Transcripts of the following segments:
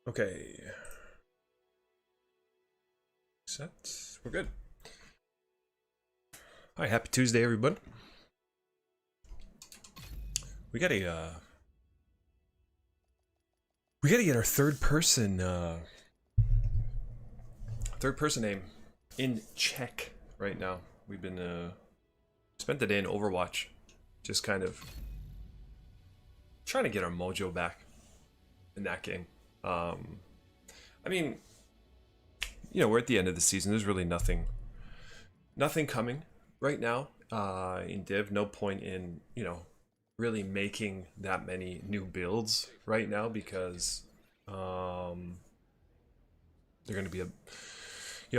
Okay. Set. We're good. Hi, happy Tuesday, everybody. We gotta get our third person name in check right now. We've been spent the day in Overwatch, just kind of trying to get our mojo back in that game. I mean, we're at the end of the season. There's really nothing coming right now in Div. No point in really making that many new builds right now because they're going to be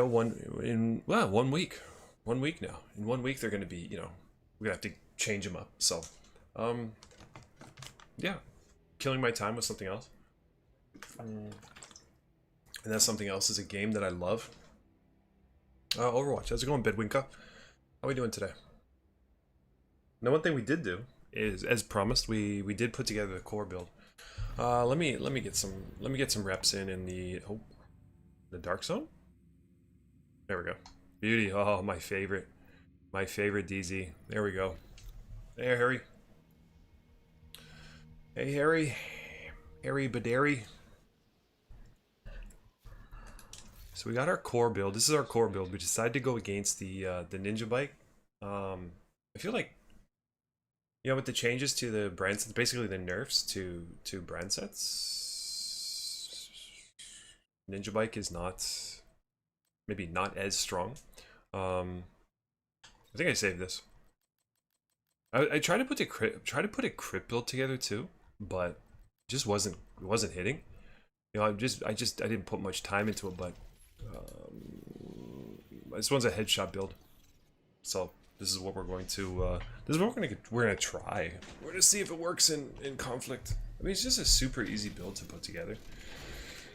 one week now. In 1 week they're going to be we're gonna have to change them up. So yeah, killing my time with something else. And that something else is a game that I love. Overwatch. How's it going, Bedwinka? How are we doing today? Now, one thing we did do is, as promised, we did put together the core build. Let me get some reps in the dark zone. There we go. Beauty. Oh, my favorite DZ. There we go. There, Harry. Hey, Harry. Harry Baderi. So we got our core build. This is our core build. We decided to go against the ninja bike. I feel like with the changes to the brand sets, basically the nerfs to brand sets, ninja bike is maybe not as strong. I think I saved this. I tried to put a crit build together too, but it just wasn't hitting. I didn't put much time into it, but this one's a headshot build, so this is what we're going to we're gonna try. We're gonna see if it works in conflict. I mean, it's just a super easy build to put together,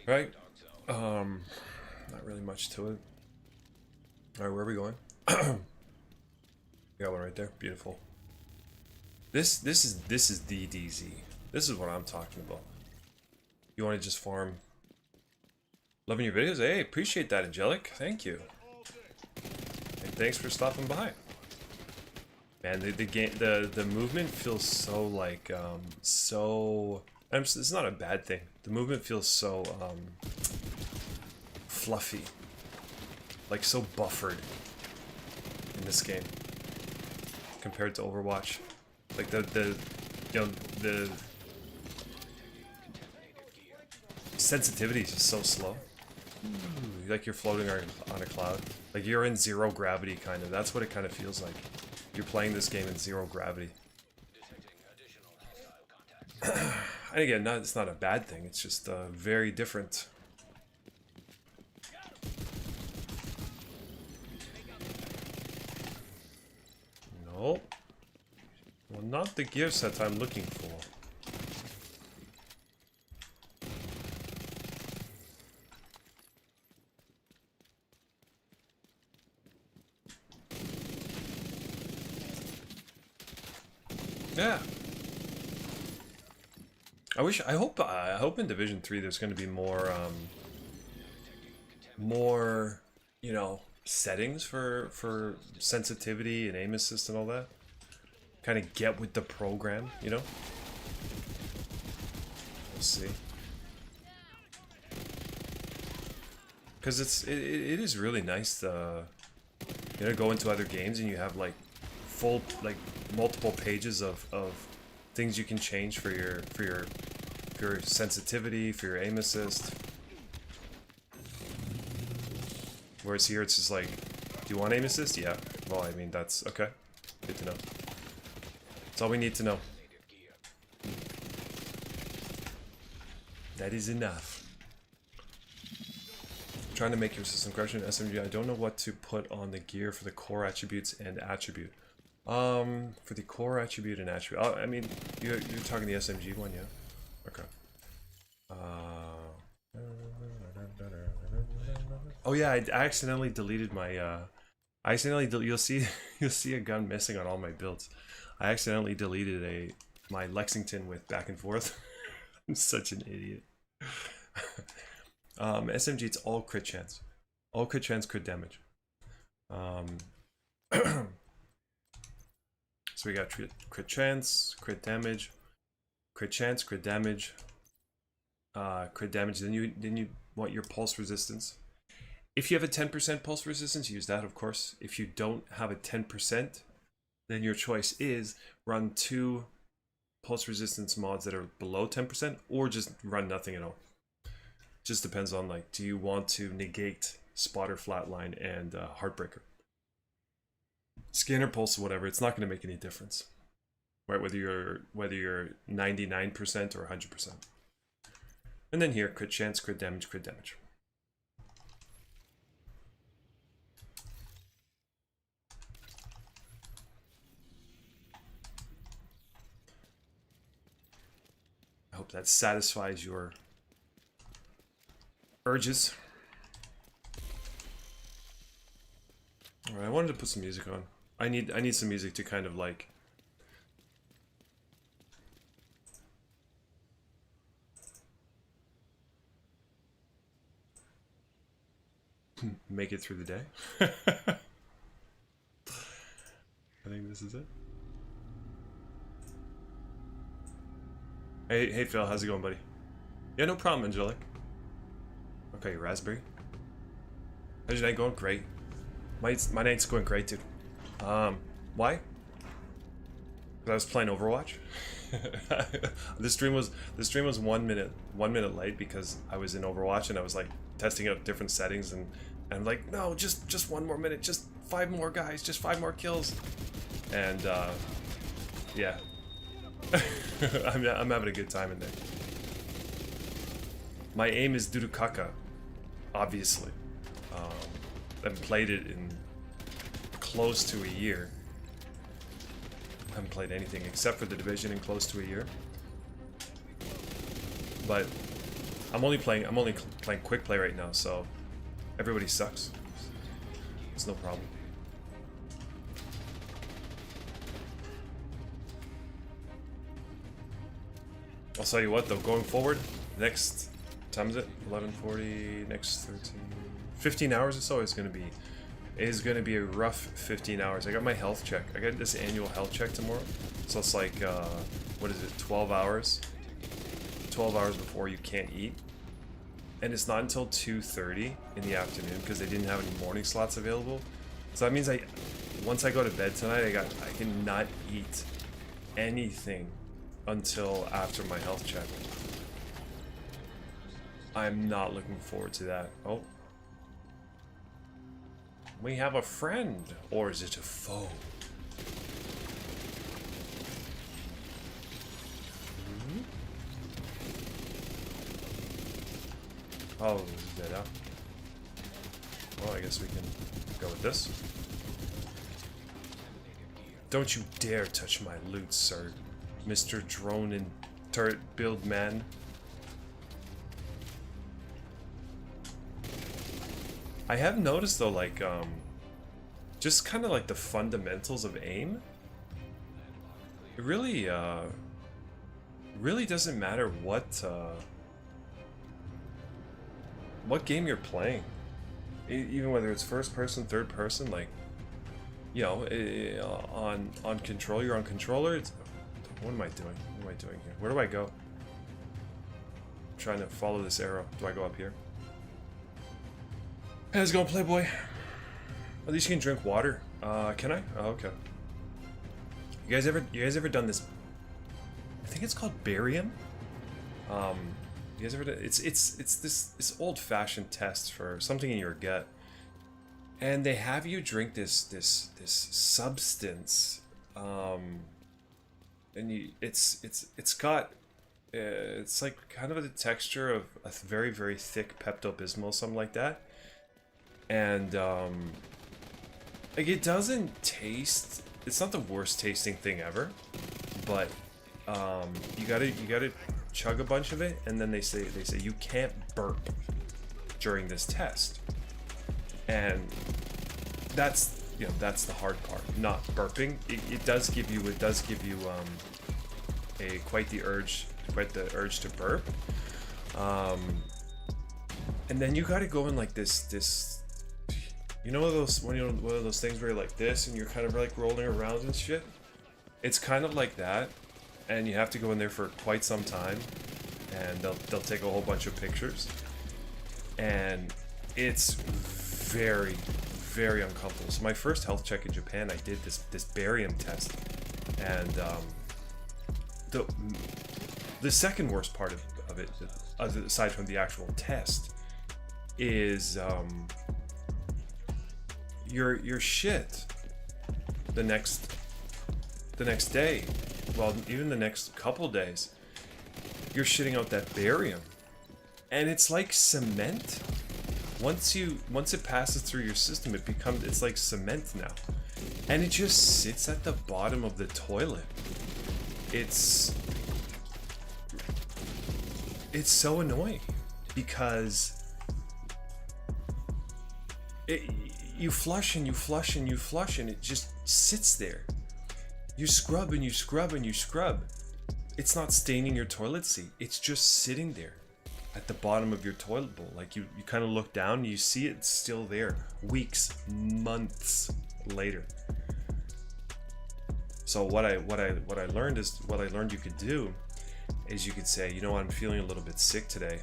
right? Not really much to it. All right, where are we going? We got one right there. Beautiful. This is the DZ. This is what I'm talking about. You want to just farm. Loving your videos. Hey, appreciate that, Angelic. Thank you. And thanks for stopping by. Man, the movement feels so like it's not a bad thing. The movement feels so fluffy, like so buffered in this game compared to Overwatch. Like the sensitivity is just so slow. Like you're floating on a cloud. Like you're in zero gravity, kind of. That's what it kind of feels like. You're playing this game in zero gravity. And again, it's not a bad thing. It's just very different. No. Well, not the gear set I'm looking for. Yeah. I hope in Division 3 there's going to be more settings for sensitivity and aim assist and all that. Kind of get with the program, We'll see. Cuz it is really nice to go into other games and you have like full multiple pages of things you can change for your sensitivity, for your aim assist. Whereas here it's just like, do you want aim assist? Yeah. Well, I mean, that's okay. Good to know. That's all we need to know. That is enough. I'm trying to make your system question SMG. I don't know what to put on the gear for the core attributes and attribute. For the core attribute and attribute. I mean, you're talking the SMG one, yeah? Okay. Oh yeah, I accidentally deleted my you'll see a gun missing on all my builds. I accidentally deleted my Lexington with back and forth. I'm such an idiot. SMG, it's all crit chance. All crit chance, crit damage. So we got crit chance, crit damage, crit chance, crit damage, crit damage. Then you want your pulse resistance. If you have a 10% pulse resistance, use that, of course. If you don't have a 10%, then your choice is run 2 pulse resistance mods that are below 10%, or just run nothing at all. Just depends on, like, do you want to negate spotter, flatline, and heartbreaker? Scanner, pulse, whatever, it's not going to make any difference, right? Whether you're 99% or 100%. And then here, crit chance, crit damage, crit damage. I hope that satisfies your urges. All right, I wanted to put some music on. I need some music to kind of like make it through the day. I think this is it. Hey Phil, how's it going, buddy? Yeah, no problem, Angelic. Okay, raspberry. How's your night going? Great. My night's going great, dude. Why? Because I was playing Overwatch. The stream was 1 minute late because I was in Overwatch and I was like testing out different settings, and I'm like, no, just 1 more minute, just 5 more guys, just 5 more kills, and yeah. I'm having a good time in there. My aim is Dudukaka, obviously. I haven't played it in close to a year. I haven't played anything except for the Division in close to a year. But I'm only playing quick play right now, so everybody sucks. It's no problem. I'll tell you what though, going forward, next, what time is it? 11:40, next 15 hours or so is gonna be a rough 15 hours. I got my health check. I got this annual health check tomorrow. So it's like, what is it, 12 hours? 12 hours before you can't eat. And it's not until 2:30 in the afternoon because they didn't have any morning slots available. So that means once I go to bed tonight, I cannot eat anything until after my health check. I'm not looking forward to that. Oh. We have a friend, or is it a foe? Oh, is that up? Well, I guess we can go with this. Don't you dare touch my loot, sir. Mr. Drone and Turret Build Man. I have noticed though, like, just kind of like the fundamentals of aim. It really, really doesn't matter what game you're playing. Even whether it's first person, third person, like, you know, on control, you're on controller. It's, what am I doing? What am I doing here? Where do I go? I'm trying to follow this arrow. Do I go up here? Hey, how's it going, Playboy? At least you can drink water. Can I? Oh, okay. You guys ever done this? I think it's called barium. You guys ever done, it's this old-fashioned test for something in your gut, and they have you drink this substance, and it's got it's like kind of the texture of a very, very thick Pepto-Bismol, something like that, and like, it doesn't taste, it's not the worst tasting thing ever, but you gotta chug a bunch of it, and then they say you can't burp during this test, and that's, you know, that's the hard part, not burping. It does give you quite the urge to burp, And then you got to go in like this, you know, those one of those things where you're like this and you're kind of like rolling around and shit. It's kind of like that, and you have to go in there for quite some time, and they'll take a whole bunch of pictures, and it's very, very uncomfortable. So my first health check in Japan, I did this barium test, and the second worst part of it, aside from the actual test, is your shit the next day, well, even the next couple days, you're shitting out that barium, and it's like cement. Once it passes through your system, it's like cement now, and it just sits at the bottom of the toilet. It's so annoying because you flush and you flush and you flush, and it just sits there. You scrub and you scrub and you scrub. It's not staining your toilet seat. It's just sitting there at the bottom of your toilet bowl. Like you kind of look down and you see it's still there weeks, months later. So what I learned you could do is you could say, you know what, I'm feeling a little bit sick today.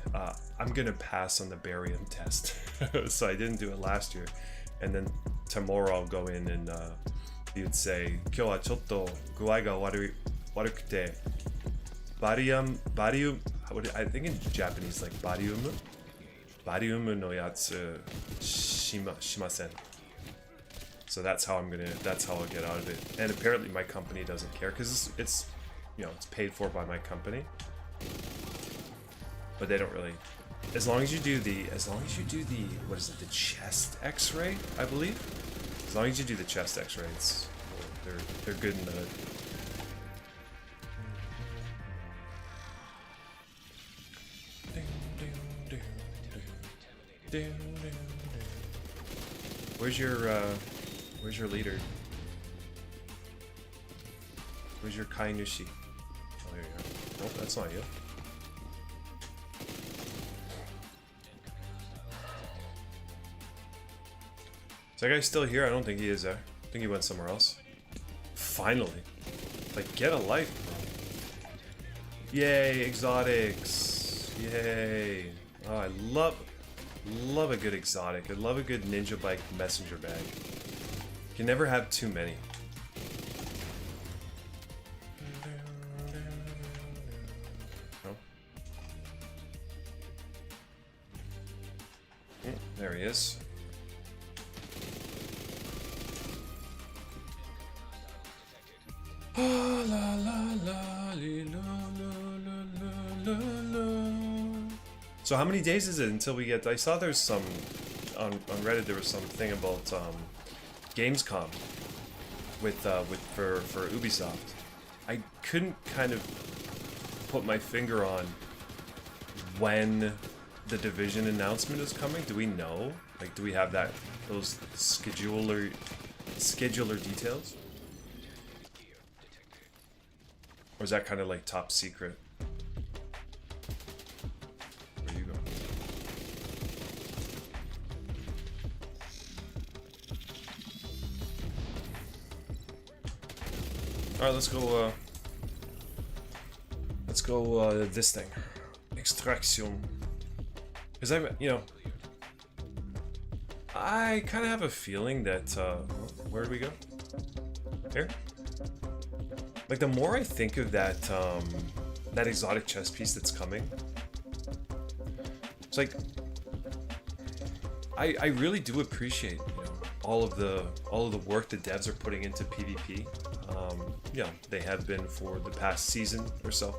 I'm gonna pass on the barium test. So I didn't do it last year, and then tomorrow I'll go in and you'd say, 今日はちょっと具合が悪くて barium, I think in Japanese like barium no yatsu shimasen. So that's how I'll get out of it. And apparently my company doesn't care because it's you know, it's paid for by my company. But they don't really, as long as you do the what is it, the chest x-ray, I believe. As long as you do the chest x-rays, they're good in the. Where's your leader? Where's your Kainushi? Oh, there you go. Nope, that's not you. Is that guy still here? I don't think he is there. I think he went somewhere else. Finally. Like, get a life, bro. Yay, exotics. Yay. Oh, I love a good exotic. I love a good ninja bike messenger bag. You can never have too many. Oh. There he is. So how many days is it until we get? I saw there's some on Reddit. There was something about Gamescom for Ubisoft. I couldn't kind of put my finger on when the Division announcement is coming. Do we know? Like, do we have those scheduler details? Or is that kind of like top secret? Where you going? All right, let's go this thing, extraction. Because I kind of have a feeling that where do we go? Here. Like, the more I think of that that exotic chest piece that's coming, it's like I really do appreciate, all of the work the devs are putting into PvP. They have been for the past season or so.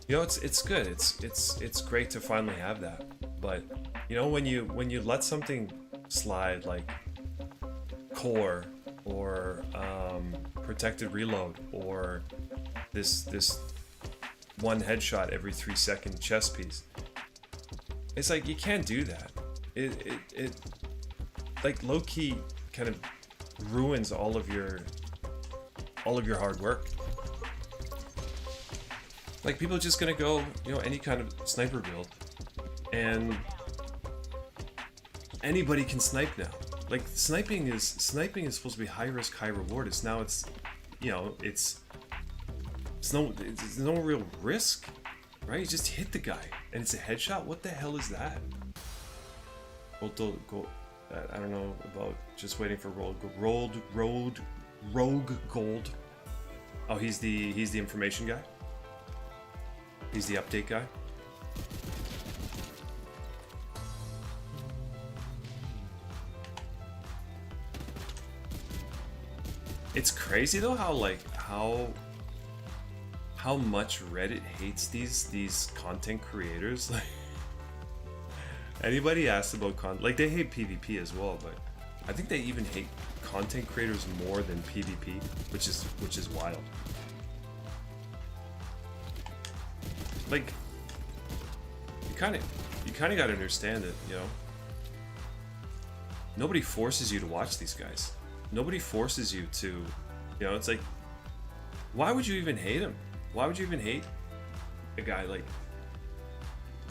It's good. It's great to finally have that. But when you let something slide like core or protected reload or this one headshot every 3-second chest piece, it's like you can't do that. It like low-key kind of ruins all of your hard work. Like, people are just gonna go any kind of sniper build, and anybody can snipe now. Like sniping is supposed to be high risk, high reward. It's now it's, you know, it's no real risk, right? You just hit the guy and it's a headshot. What the hell is that? I don't know about just waiting for rogue gold. Oh, he's the information guy. He's the update guy. It's crazy though how much Reddit hates these content creators. Like, anybody asks about like they hate PvP as well, but I think they even hate content creators more than PvP, which is wild. Like, you kind of got to understand it, you know. Nobody forces you to watch these guys. Nobody forces you to, you know. It's like, why would you even hate him? Why would you even hate a guy like?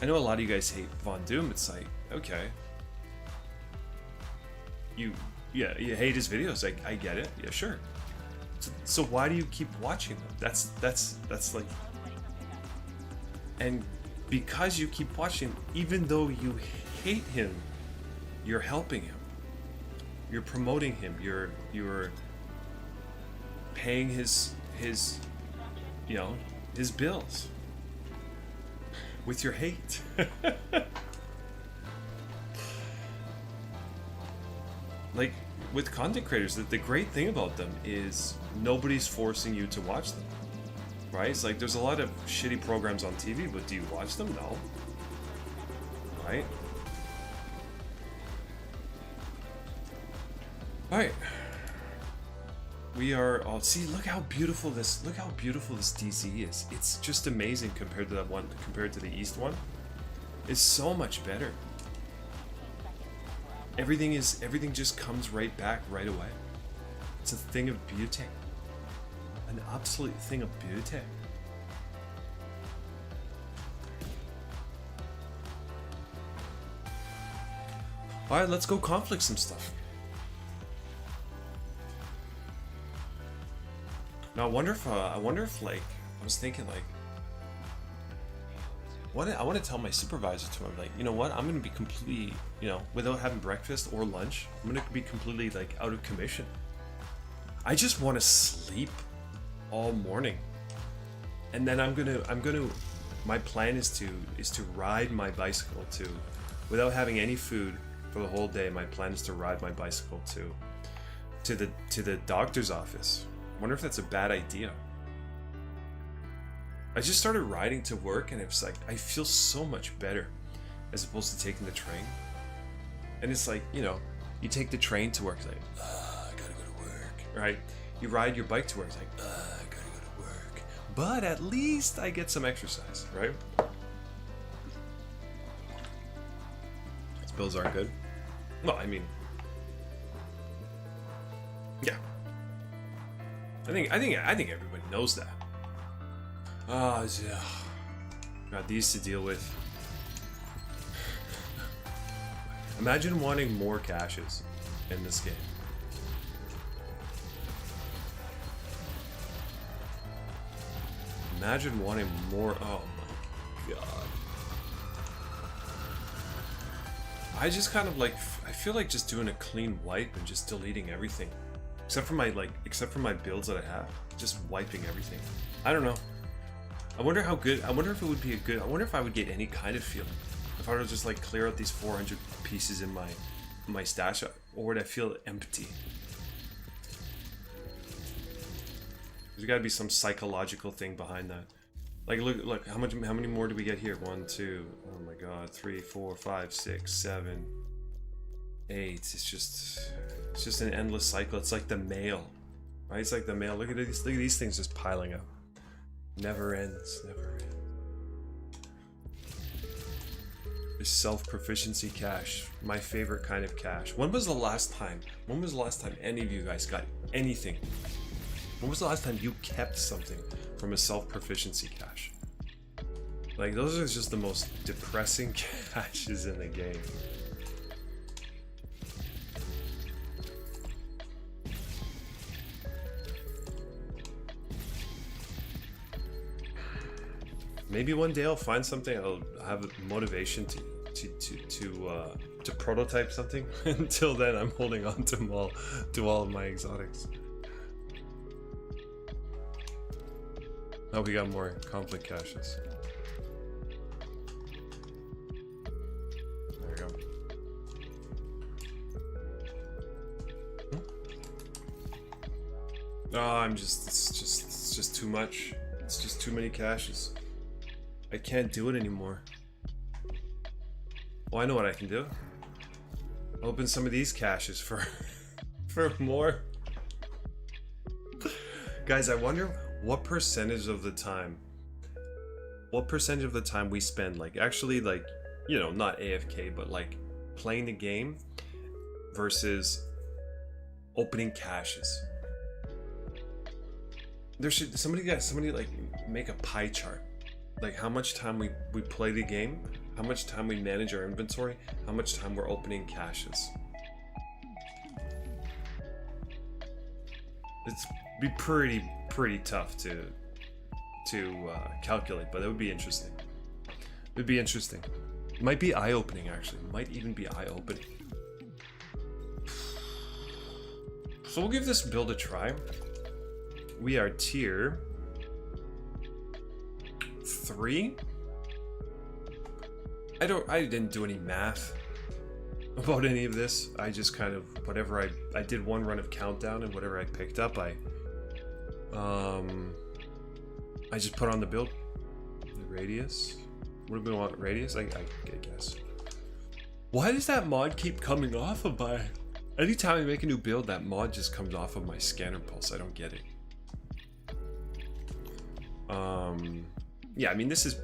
I know a lot of you guys hate Von Doom. It's like, okay, you hate his videos. I get it. Yeah, sure. So why do you keep watching them? That's like, and because you keep watching, even though you hate him, you're helping him. You're promoting him. You're paying his you know, his bills with your hate. Like with content creators, the great thing about them is nobody's forcing you to watch them, right? It's like there's a lot of shitty programs on TV, but do you watch them? No, right? All right, we are. Oh, see, look how beautiful this DZ is. It's just amazing compared to that one. Compared to the East one, it's so much better. Everything just comes right back right away. It's a thing of beauty, an absolute thing of beauty. All right, let's go conflict some stuff. Now I wonder if like I was thinking like, I want to tell my supervisor to him, like, you know what, I'm gonna be completely, you know, without having breakfast or lunch, I'm gonna be completely like out of commission. I just want to sleep all morning, and then I'm gonna my plan is to ride my bicycle without having any food for the whole day. My plan is to ride my bicycle to the doctor's office. I wonder if that's a bad idea. I just started riding to work and it was like, I feel so much better as opposed to taking the train. And it's like, you know, you take the train to work, it's like, I gotta go to work, right? You ride your bike to work, it's like, I gotta go to work. But at least I get some exercise, right? These bills aren't good. Well, I mean, yeah. I think everybody knows that. Oh, yeah. Got these to deal with. Imagine wanting more caches in this game. Imagine wanting more. Oh my god. I just kind of like, I feel like just doing a clean wipe and just deleting everything. Except for my builds that I have, just wiping everything. I don't know. I wonder how good. I wonder if it would be I wonder if I would get any kind of feeling if I were to just like clear out these 400 pieces in my stash, or would I feel empty? There's got to be some psychological thing behind that. Like, look, how many more do we get here? 1, 2. Oh my God, 3, 4, 5, 6, 7, 8. It's just an endless cycle. It's like the mail, right? It's like the mail. Look at these things just piling up. Never ends, never ends. This self-proficiency cache, my favorite kind of cache. When was the last time any of you guys got anything? When was the last time you kept something from a self-proficiency cache? Like, those are just the most depressing caches in the game. Maybe one day I'll find something. I'll have motivation to prototype something. Until then, I'm holding on to them all, to all of my exotics. Oh, we got more conflict caches. There we go. Oh, it's just too much. It's just too many caches. I can't do it anymore. Well, I know what I can do. Open some of these caches for more. Guys, I wonder what percentage of the time we spend, like, actually, like, you know, not AFK, but like playing the game versus opening caches. There should somebody like make a pie chart, like how much time we play the game, how much time we manage our inventory, how much time we're opening caches. It's be pretty tough to calculate, but it would be interesting. It would be interesting. It might be eye-opening, actually. It might even be eye-opening. So we'll give this build a try. We are tier 3. I didn't do any math about any of this. I just kind of, whatever I did one run of countdown, and whatever I picked up, I just put on the build. The radius. What do we want? Radius? I guess. Why does that mod keep coming off of my... Anytime I make a new build, that mod just comes off of my scanner pulse. I don't get it. Yeah, I mean, this is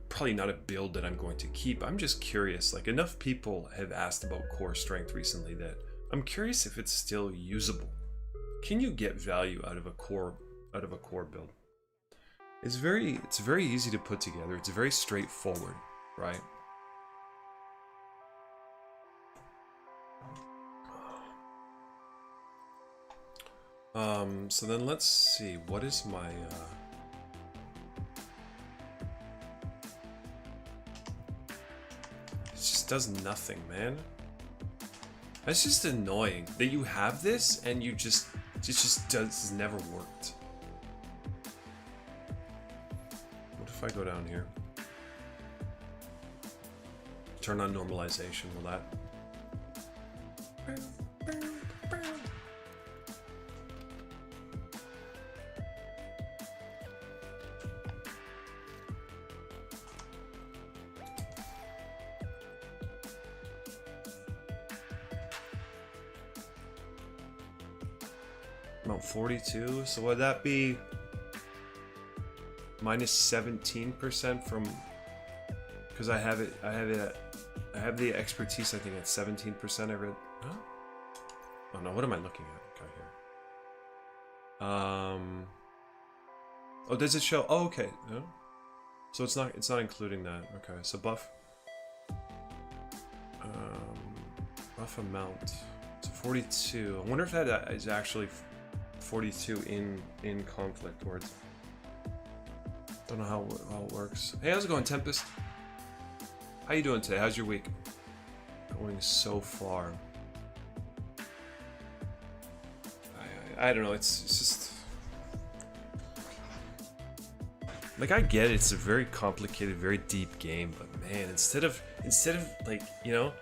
probably not a build that I'm going to keep. I'm just curious. Like, enough people have asked about core strength recently that I'm curious if it's still usable. Can you get value out of a core build? It's very easy to put together. It's very straightforward, right? So then let's see, what is my it just does nothing, man. That's just annoying that you have this and it just never worked. What if I go down here? Turn on normalization, will that? About 42, so would that be minus 17% from, because I have the expertise, I think at 17%. I read. Huh? Oh no, what am I looking at? Okay, here. Oh, does it show? Oh, okay. No? So it's not including that. Okay, so buff amount. So 42. I wonder if that is actually 42 in conflict words. Don't know how it works. Hey, how's it going, Tempest? How you doing today? How's your week? Going so far. I don't know. It's just like, I get it. It's a very complicated, very deep game, but man, instead of like, you know,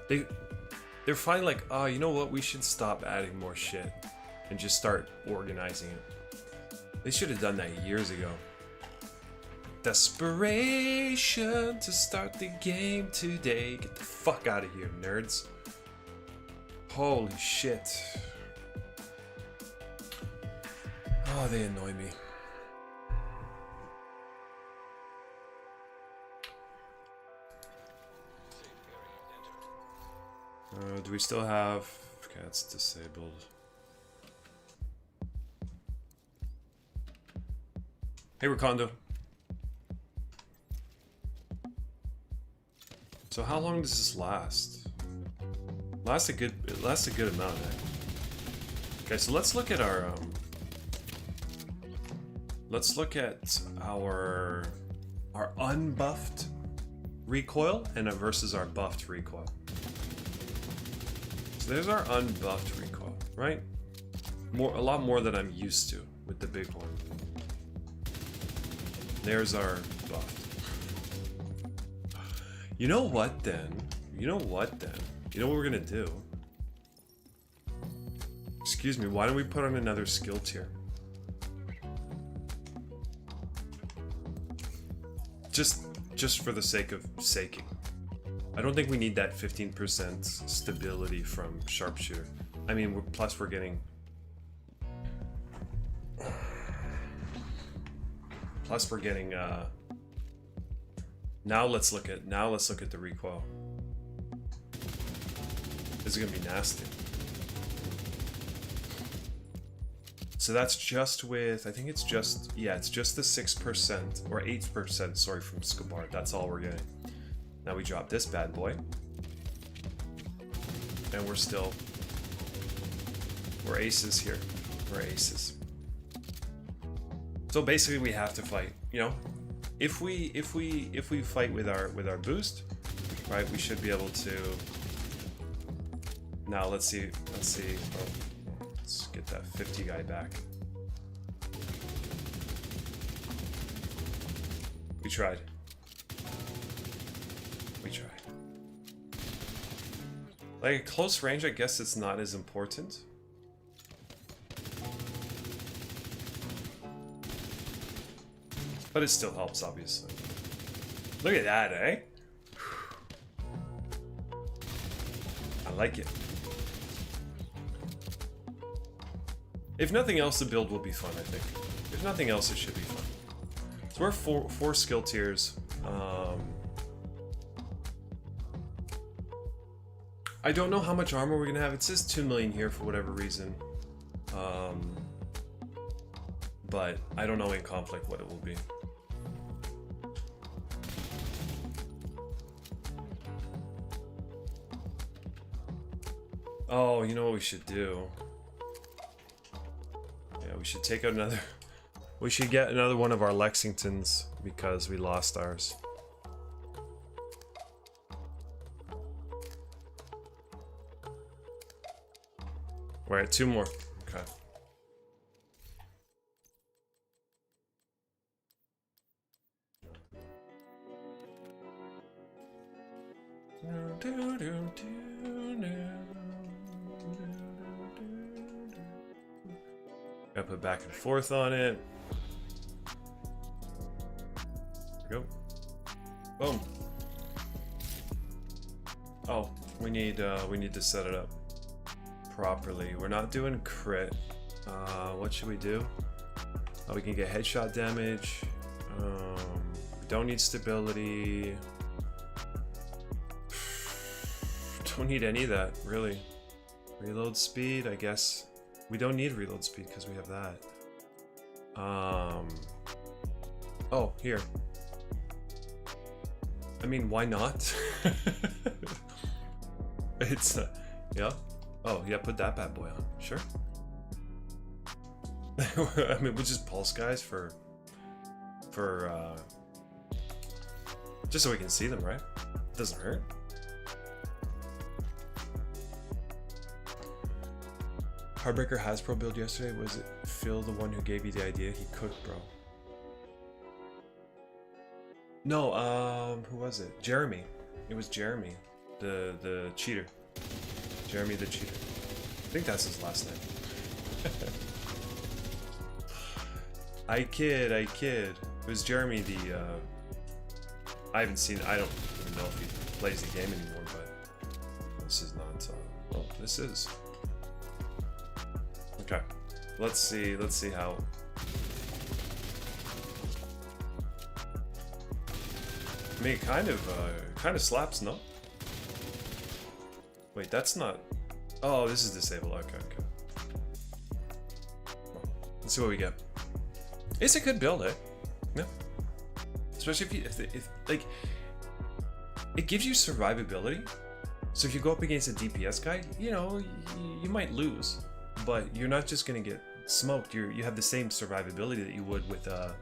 they're finally like, oh, you know what? We should stop adding more shit and just start organizing it. They should have done that years ago. Desperation to start the game today. Get the fuck out of here, nerds. Holy shit. Oh, they annoy me. Do we still have... Okay, that's disabled. Hey, Rakondo. So how long does this last? It lasts a good amount, eh? Okay, so let's look at our let's look at our unbuffed recoil and versus our buffed recoil. So there's our unbuffed recoil, right? A lot more than I'm used to with the big one. There's our buffed. You know what then? You know what we're gonna do? Excuse me, why don't we put on another skill tier? Just for the sake of saking. I don't think we need that 15% stability from sharpshooter. I mean, plus we're getting... Plus we're getting, now let's look at the recoil. This is gonna be nasty. So that's just with, I think it's just, yeah, it's just the 6% or 8%, sorry, from Scabar. That's all we're getting. Now we drop this bad boy. And we're aces here. We're aces. So basically we have to fight, you know, if we fight with our boost, right, we should be able to. Now let's see. Oh, let's get that 50 guy back. We tried. Like at close range, I guess it's not as important. But it still helps, obviously. Look at that, eh? I like it. If nothing else, the build will be fun, I think. If nothing else, it should be fun. So we're four skill tiers. I don't know how much armor we're gonna have. It says 2 million here for whatever reason. But I don't know in conflict what it will be. Oh, you know what we should do? Yeah, we should take out another... We should get another one of our Lexingtons because we lost ours. We're at 2 more. Okay. Gotta put back and forth on it. There we go. Boom. Oh, we need to set it up properly. We're not doing crit. What should we do? We can get headshot damage. We don't need stability. Don't need any of that, really. Reload speed, I guess. We don't need reload speed because we have that. Oh, here. I mean, why not? It's, yeah. Oh, yeah, put that bad boy on. Sure. I mean, we'll just pulse guys for just so we can see them, right? Doesn't hurt. Heartbreaker Hasbro build yesterday. Was it Phil the one who gave you the idea? He cooked, bro. No, who was it? Jeremy. It was Jeremy, the cheater. Jeremy the cheater. I think that's his last name. I kid. It was Jeremy the, I don't even know if he plays the game anymore, but this is not, well, this is. Okay, let's see how. I mean, kind of slaps, no? Wait, that's not. Oh, this is disabled. Okay. Let's see what we get. It's a good build, eh? Yeah. Especially if like, it gives you survivability. So if you go up against a DPS guy, you know, you might lose, but you're not just gonna get smoked, you have the same survivability that you would with a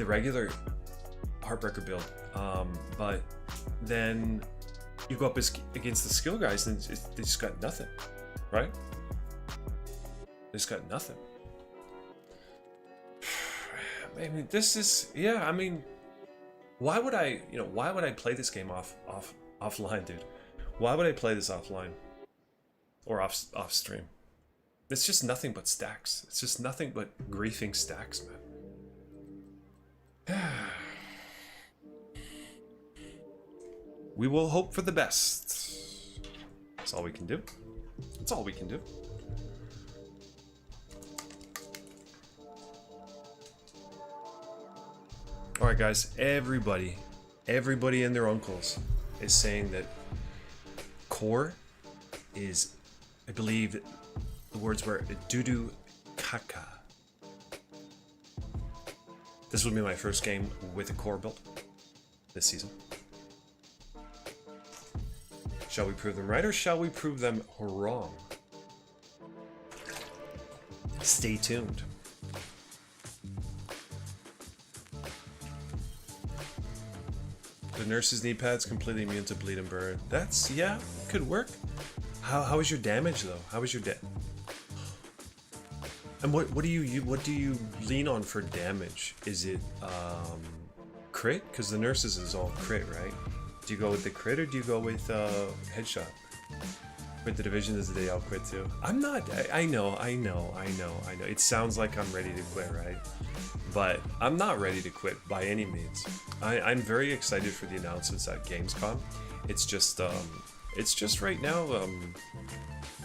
regular Heartbreaker build. But then you go up against the skill guys and they just got nothing, right? They just got nothing. I mean, this is, yeah, I mean, why would I play this game offline, dude? Why would I play this offline? Or off stream? It's just nothing but stacks. It's just nothing but griefing stacks, man. We will hope for the best. That's all we can do. That's all we can do. Alright guys, everybody and their uncles is saying that core is, I believe the words were doo-doo caca. This will be my first game with a core build this season. Shall we prove them right or shall we prove them wrong? Stay tuned. The nurses need pads, completely immune to bleed and burn. That's, yeah, could work. How is your damage though? How is your and what do you lean on for damage? Is it crit? Because the nurses is all crit, right? Do you go with the crit or do you go with headshot? Quit the division is the day I'll quit too. I'm not. I know. It sounds like I'm ready to quit, right? But I'm not ready to quit by any means. I'm very excited for the announcements at Gamescom. It's just right now,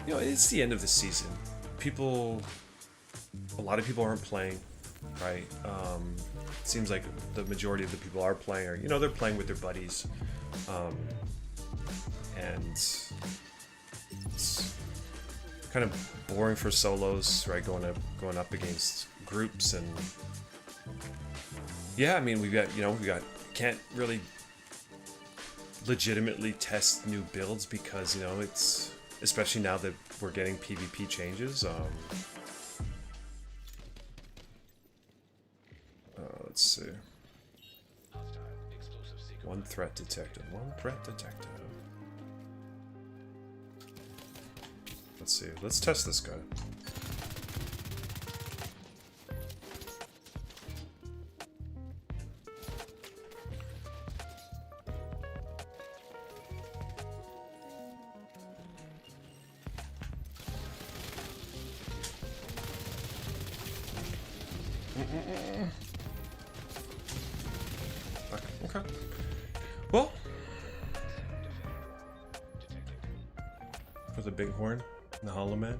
you know, it's the end of the season. A lot of people aren't playing, right? It seems like the majority of the people are playing, or, you know, they're playing with their buddies. And it's kind of boring for solos, right? Going up against groups, and yeah, I mean, we can't really legitimately test new builds because, you know, it's, especially now that we're getting PvP changes. Let's see. One threat detected. One threat detected. Let's see. Let's test this guy. Okay. Well, for the bighorn, the hollow man.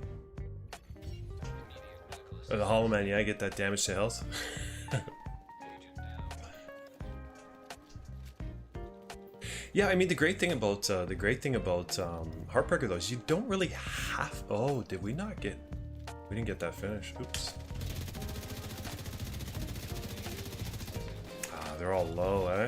Or the hollow man, yeah, I get that damage to health. Yeah, I mean, the great thing about Heartbreaker though is you don't really have. Oh, did we not get? We didn't get that finish. Oops. Ah, they're all low, eh?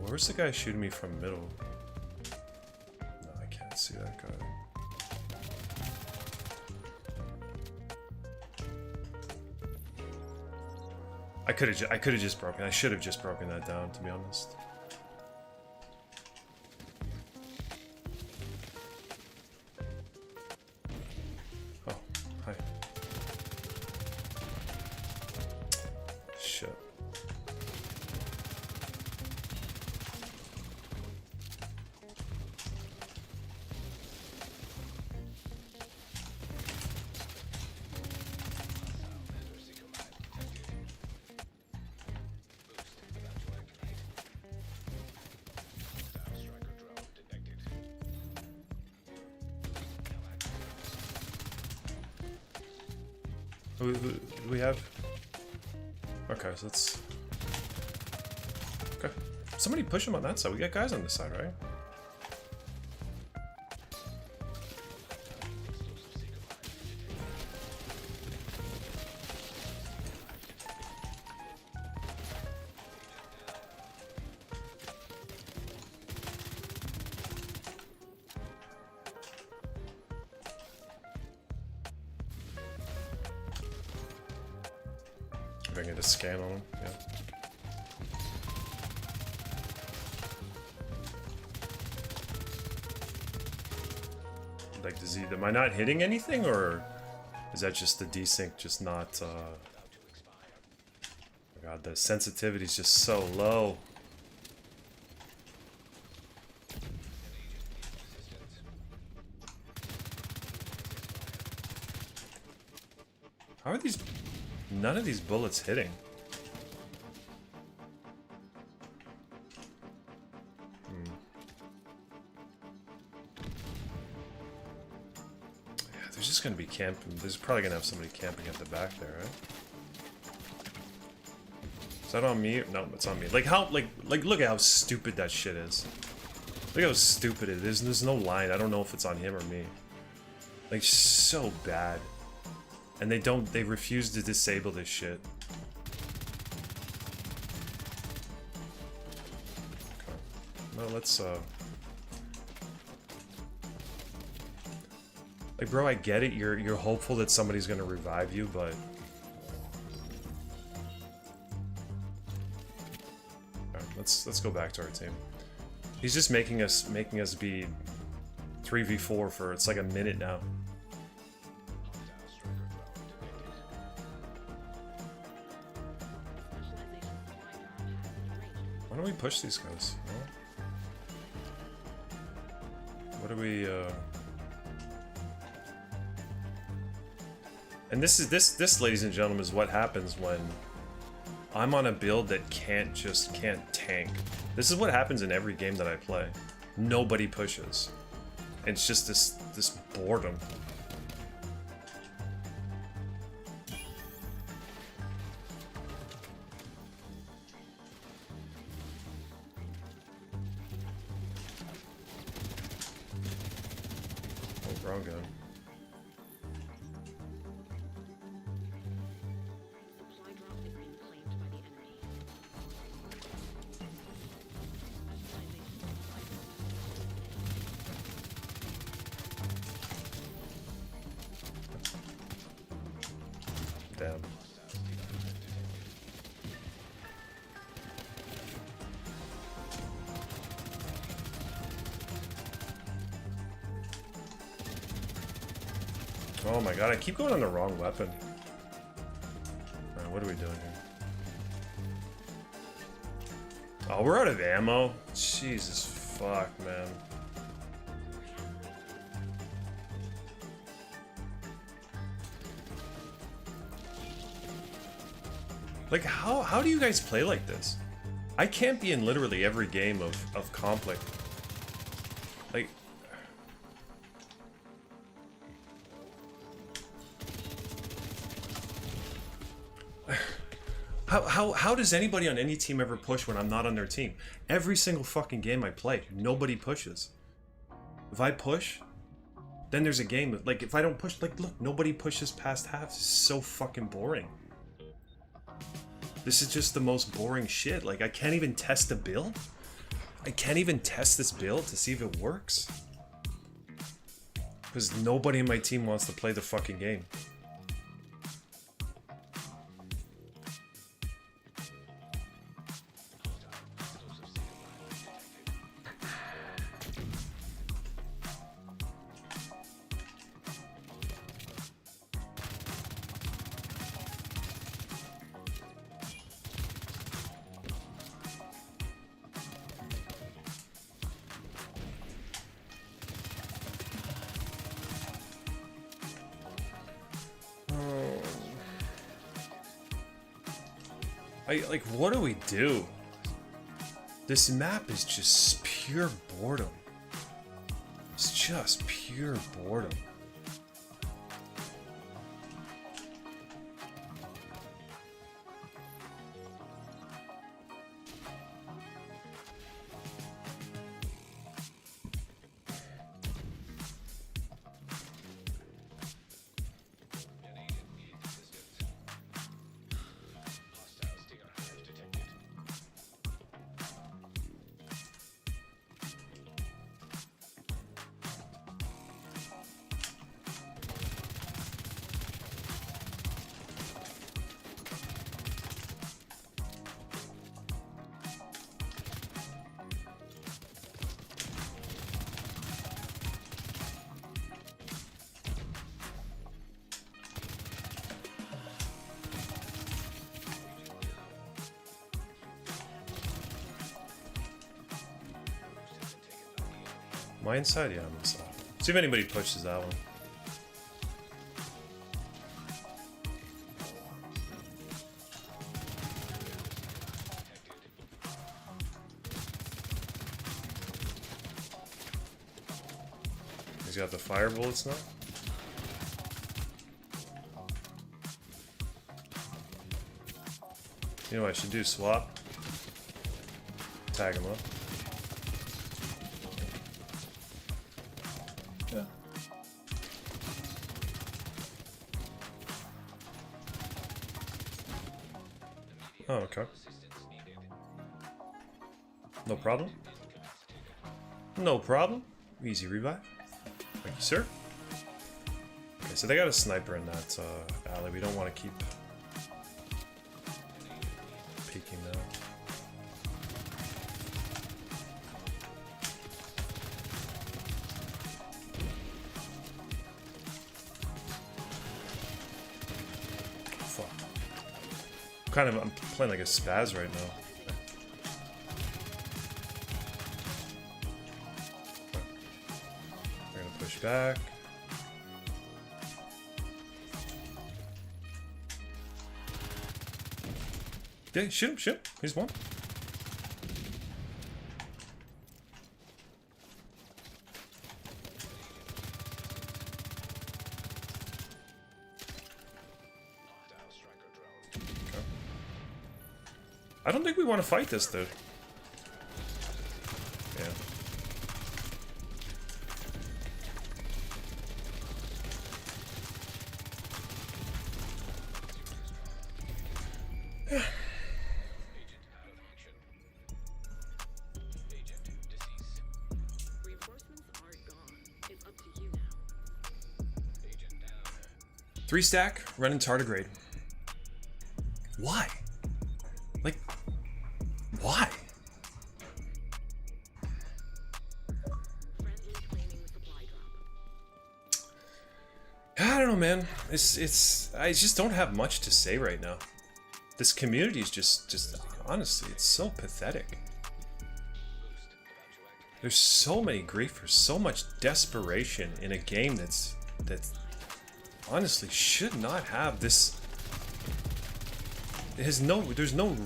Where's the guy shooting me from middle? No, I can't see that guy. I could have just broken. I should have just broken that down, to be honest. Oh, hi. Shit. Who do we have? Okay, so let's... Okay. Somebody push him on that side. We got guys on this side, right? If I can get a scan on him, yeah. Like, does he, am I not hitting anything, or is that just the desync just not, oh god, the sensitivity is just so low. How are these, none of these bullets hitting? There's just gonna be camping. There's probably gonna have somebody camping at the back there, right? Is that on me? No, it's on me. Like how, like look at how stupid that shit is. Look how stupid it is. There's no line. I don't know if it's on him or me. Like, so bad. And they refuse to disable this shit. Okay. Well, let's, like, bro, I get it. You're hopeful that somebody's gonna revive you, but okay, let's go back to our team. He's just making us be 3v4 for it's like a minute now. Why don't we push these guys? No? What do we? And this, ladies and gentlemen, is what happens when I'm on a build that can't tank. This is what happens in every game that I play. Nobody pushes. And it's just this boredom. Oh, wrong gun. Damn. Oh my god, I keep going on the wrong weapon. Alright, what are we doing here? Oh, we're out of ammo? Jesus fuck, man. Like, how do you guys play like this? I can't be in literally every game of conflict. Like... How does anybody on any team ever push when I'm not on their team? Every single fucking game I play, nobody pushes. If I push, then there's a game. Like, if I don't push, like, look, nobody pushes past half. It's so fucking boring. This is just the most boring shit. Like, I can't even test a build? I can't even test this build to see if it works? Because nobody in my team wants to play the fucking game. Like, what do we do? This map is just pure boredom. It's just pure boredom. Am I inside? Yeah, I'm inside. See if anybody pushes that one. He's got the fire bullets now. You know what I should do? Swap. Tag him up. Yeah. Oh, okay. No problem. No problem. Easy revive. Thank you, sir. Okay, so they got a sniper in that alley. We don't want to keep peeking now. Fuck. I'm playing like a spaz right now. We're gonna push back. Yeah, shoot him, shoot him. He's one. Okay. I don't think we want to fight this, dude. Yeah. Three stack, running tardigrade. Why? Like, why? I don't know, man. I just don't have much to say right now. This community is just honestly, it's so pathetic. There's so many griefers, so much desperation in a game that's honestly should not have this. There's no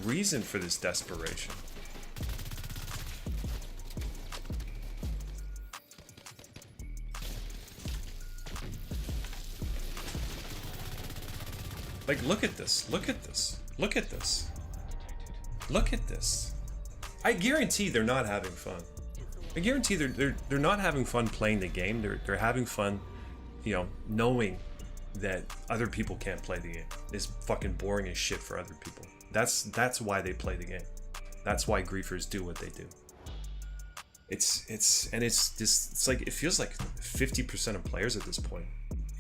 reason for this desperation. Like, look at this, look at this, look at this, look at this. I guarantee they're not having fun. I guarantee they're not having fun playing the game. They're having fun, you know, knowing that other people can't play the game. It's fucking boring as shit for other people. That's why they play the game. That's why griefers do what they do. It's like, it feels like 50% of players at this point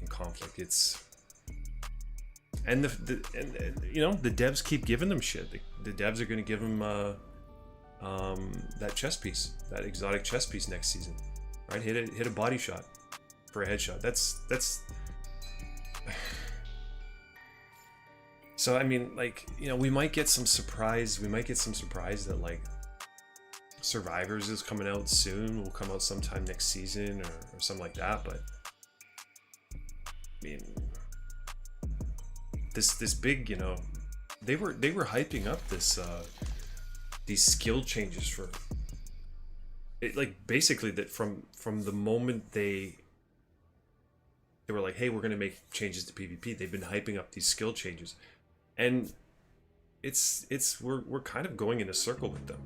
in conflict. And you know, the devs keep giving them shit. The devs are going to give them that chest piece, that exotic chest piece next season, right? Hit a body shot for a headshot. That's so I mean, like, you know, we might get some surprise. We might get some surprise that like Survivors is coming out soon. Will come out sometime next season or something like that. But I mean, this big, you know, they were hyping up this these skill changes for it, like basically that from the moment they were like, hey, we're gonna make changes to PvP. They've been hyping up these skill changes, and we're kind of going in a circle with them.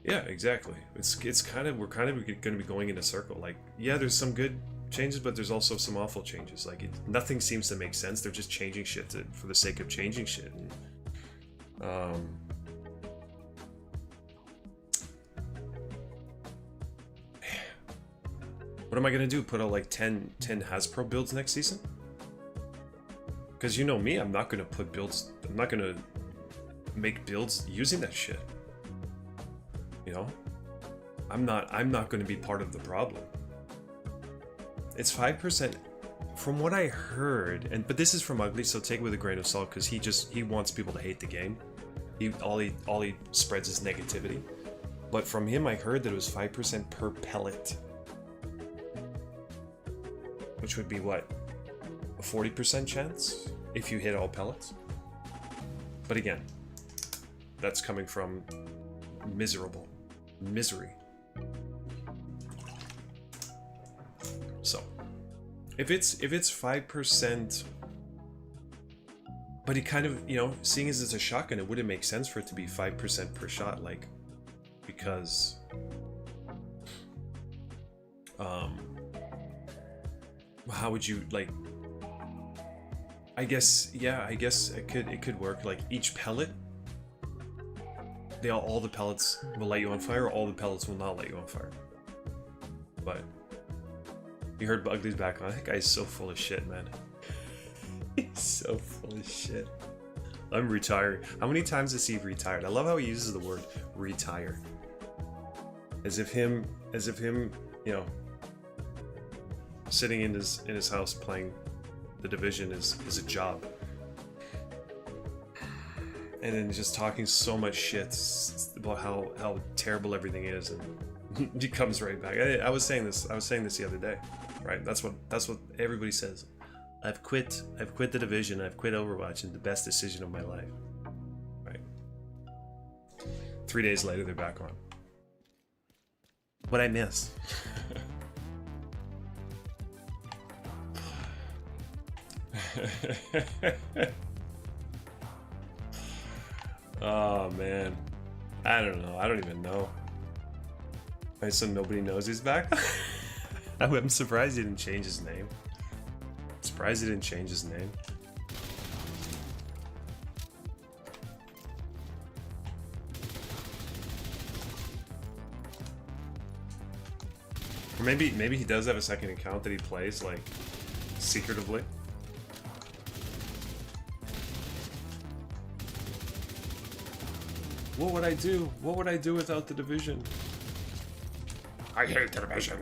Yeah, exactly. We're kind of going to be going in a circle. Like, yeah, there's some good changes, but there's also some awful changes. Like, nothing seems to make sense. They're just changing shit for the sake of changing shit. And, what am I gonna do? Put out like 10 Hasbro builds next season? Because you know me, I'm not gonna put builds. I'm not gonna make builds using that shit. You know, I'm not going to be part of the problem. It's 5% from what I heard, but this is from Ugly, so take it with a grain of salt, because he wants people to hate the game. All he spreads is negativity. But from him, I heard that it was 5% per pellet. Which would be what? A 40% chance if you hit all pellets? But again, that's coming from misery. So, if it's 5%, but it kind of, you know, seeing as it's a shotgun, it wouldn't make sense for it to be 5% per shot, like, because how would you, like, I guess it could work. Like, each pellet, all the pellets will light you on fire, or all the pellets will not light you on fire. But you heard Ugly's back on. That guy's so full of shit, man. He's so full of shit. I'm retired. How many times has he retired? I love how he uses the word retire. As if him, you know, sitting in his house playing The Division is a job. And then just talking so much shit about how terrible everything is, and he comes right back. I was saying this the other day, right? That's what everybody says. I've quit The Division, I've quit Overwatch, and the best decision of my life. Right? 3 days later, they're back on. What I miss. Oh man, I don't know. I don't even know. Right, so nobody knows he's back. I'm surprised he didn't change his name. Surprised he didn't change his name. Or maybe he does have a second account that he plays, like, secretively. What would I do? What would I do without The Division? I hate The Division.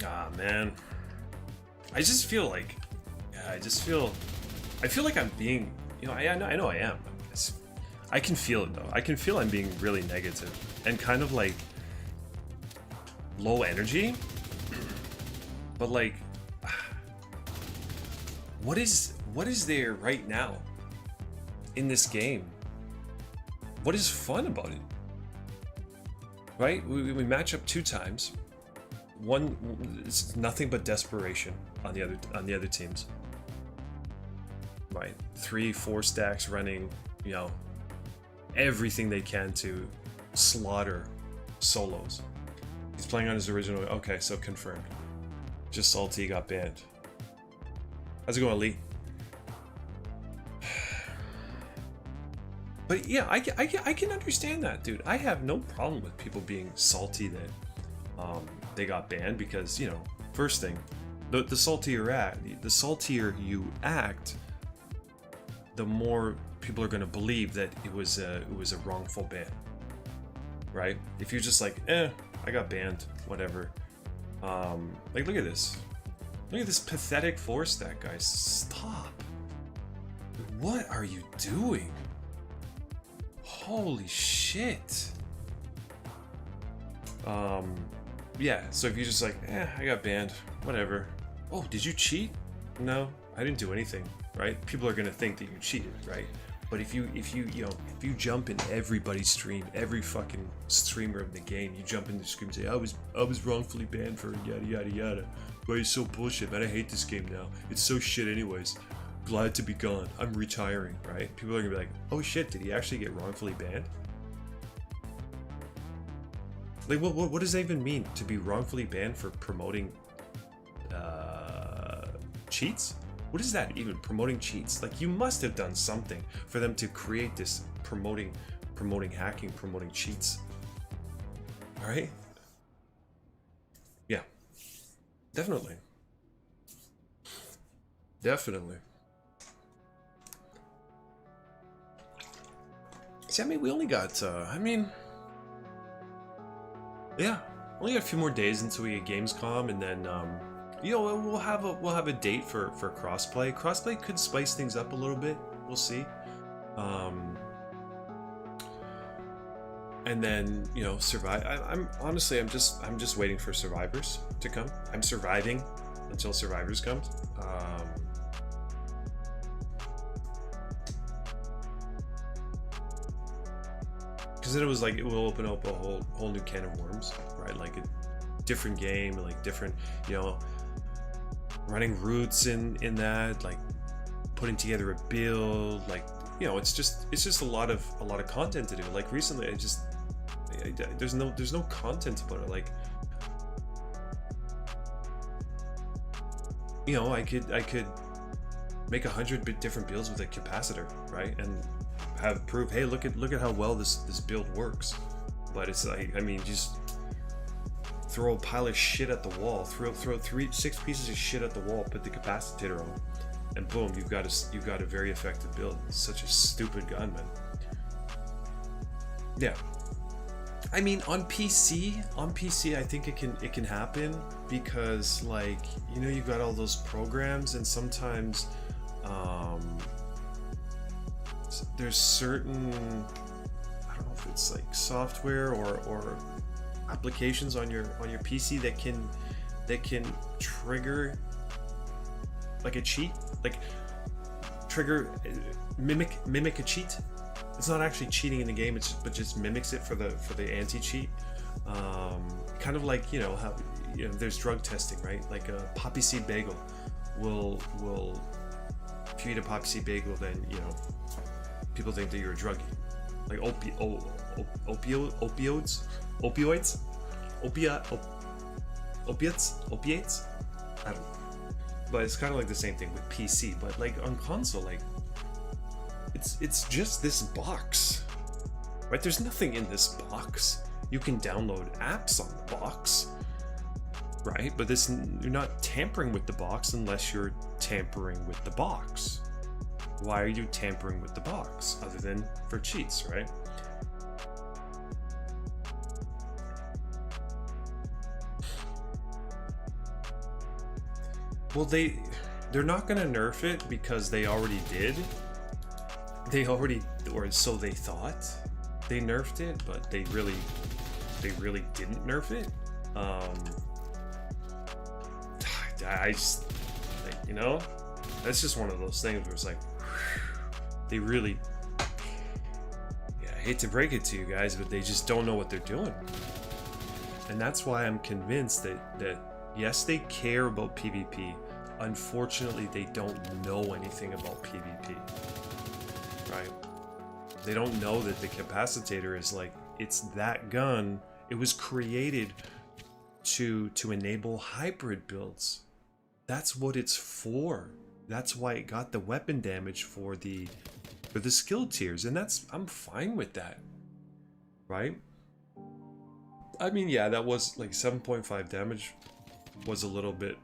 Ah, man. I just feel like... Yeah, I feel like I'm being... You know, I know I am. I can feel it, though. I can feel I'm being really negative. And kind of, like, low energy. But, like... What is there right now in this game? What is fun about it? Right? We match up 2 times. One, it's nothing but desperation on the other teams. Right? 3-4 stacks running, you know, everything they can to slaughter solos. He's playing on his original. Okay, so confirmed. Just salty, got banned. How's it going, Lee? But yeah, I can understand that, dude. I have no problem with people being salty that they got banned, because, you know, first thing, the saltier you act, the more people are going to believe that it was a wrongful ban, right? If you're just like, I got banned, whatever. Like, look at this. Look at this pathetic 4-stack, guys. Stop. What are you doing? Holy shit. Yeah, so if you're just like, I got banned, whatever. Oh, did you cheat? No, I didn't do anything, right? People are gonna think that you cheated, right? But if you jump in everybody's stream, every fucking streamer of the game, you jump in the stream and say, I was wrongfully banned for yada yada yada. But it's so bullshit, man. I hate this game now. It's so shit anyways. Glad to be gone. I'm retiring, right? People are gonna be like, oh shit, did he actually get wrongfully banned? Like, what does that even mean, to be wrongfully banned for promoting cheats? What is that even, promoting cheats? Like, you must have done something for them to create this promoting hacking, promoting cheats. All right? Yeah. Definitely. Definitely. See, I mean, we only got, yeah, only got a few more days until we get Gamescom, and then, you know, we'll have a date for crossplay. Crossplay could spice things up a little bit. We'll see. and then, you know, survive. I'm honestly, I'm just waiting for survivors to come. I'm surviving until survivors comes. Because then it was like, it will open up a whole new can of worms, right? Like a different game, like different, you know, running routes in that, like putting together a build, like, you know, it's just a lot of content to do. Like recently, there's no content about it. Like, you know, I could make 100 different builds with a capacitor, right? And have proof, hey, look at how well this build works. But it's like, I mean, just throw a pile of shit at the wall, throw 6 pieces of shit at the wall, put the capacitor on, and boom, you've got a very effective build. It's such a stupid gun, man. Yeah, I mean, on PC, I think it can happen because, like, you know, you've got all those programs, and sometimes there's certain, I don't know if it's like software or applications on your PC that can trigger like a cheat, like trigger mimic a cheat. It's not actually cheating in the game, but just mimics it for the anti-cheat. Kind of like, you know, how, you know, there's drug testing, right? Like a poppy seed bagel will, if you eat a poppy seed bagel, then, you know, people think that you're a druggie. Like opiates, I don't know. But it's kind of like the same thing with PC, but like on console, like it's just this box, right? There's nothing in this box. You can download apps on the box, right? But you're not tampering with the box unless you're tampering with the box. Why are you tampering with the box other than for cheats, right? Well, they're not gonna nerf it because they already did. Or so they thought. They nerfed it, but they really didn't nerf it. I just, like, you know, that's just one of those things where it's like, they really, yeah, I hate to break it to you guys, but they just don't know what they're doing. And that's why I'm convinced that yes, they care about PvP. Unfortunately, they don't know anything about PvP, right? They don't know that the capacitator is like, it's that gun. It was created to enable hybrid builds. That's what it's for. That's why it got the weapon damage for the skill tiers, and I'm fine with that, right? I mean, yeah, that was like 7.5 damage was a little bit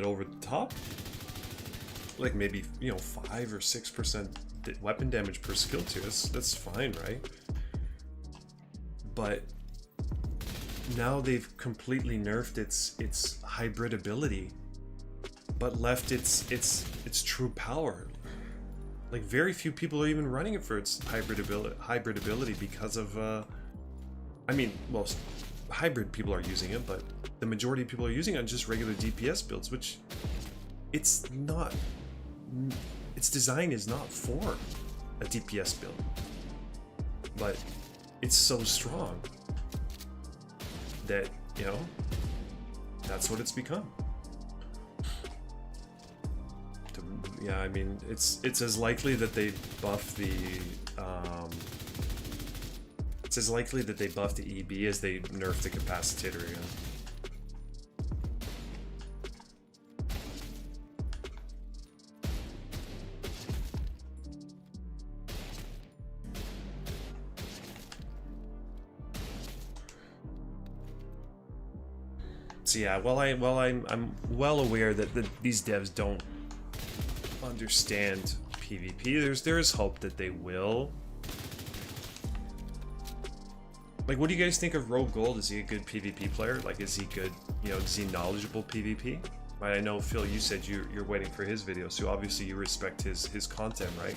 over the top. Like maybe, you know, 5 or 6% weapon damage per skill tier. That's fine, right? But now they've completely nerfed its hybrid ability, but left its true power. Like, very few people are even running it for its hybrid ability because of I mean, well, hybrid people are using it, but the majority of people are using it on just regular DPS builds, which its design is not for a DPS build, but it's so strong that, you know, that's what it's become. Yeah, I mean, it's as likely that they buff the it's as likely that they buff the EB as they nerf the capacitor again. So yeah, I'm well aware that these devs don't understand PvP. There is hope that they will. Like, what do you guys think of Rogue Gold? Is he a good PvP player? Like, is he good, you know, is he knowledgeable PvP? Right, I know, Phil, you said you're waiting for his video, so obviously you respect his content, right?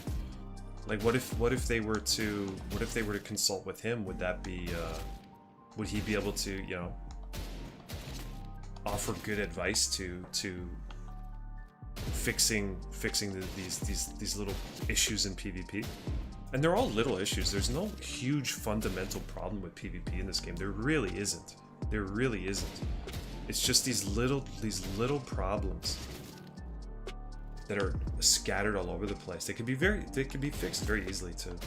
Like, what if they were to consult with him? Would that be would he be able to, you know, offer good advice to fixing these little issues in PvP? And they're all little issues. There's no huge fundamental problem with PvP in this game. There really isn't. There really isn't. It's just these little problems that are scattered all over the place. They can be fixed very easily too.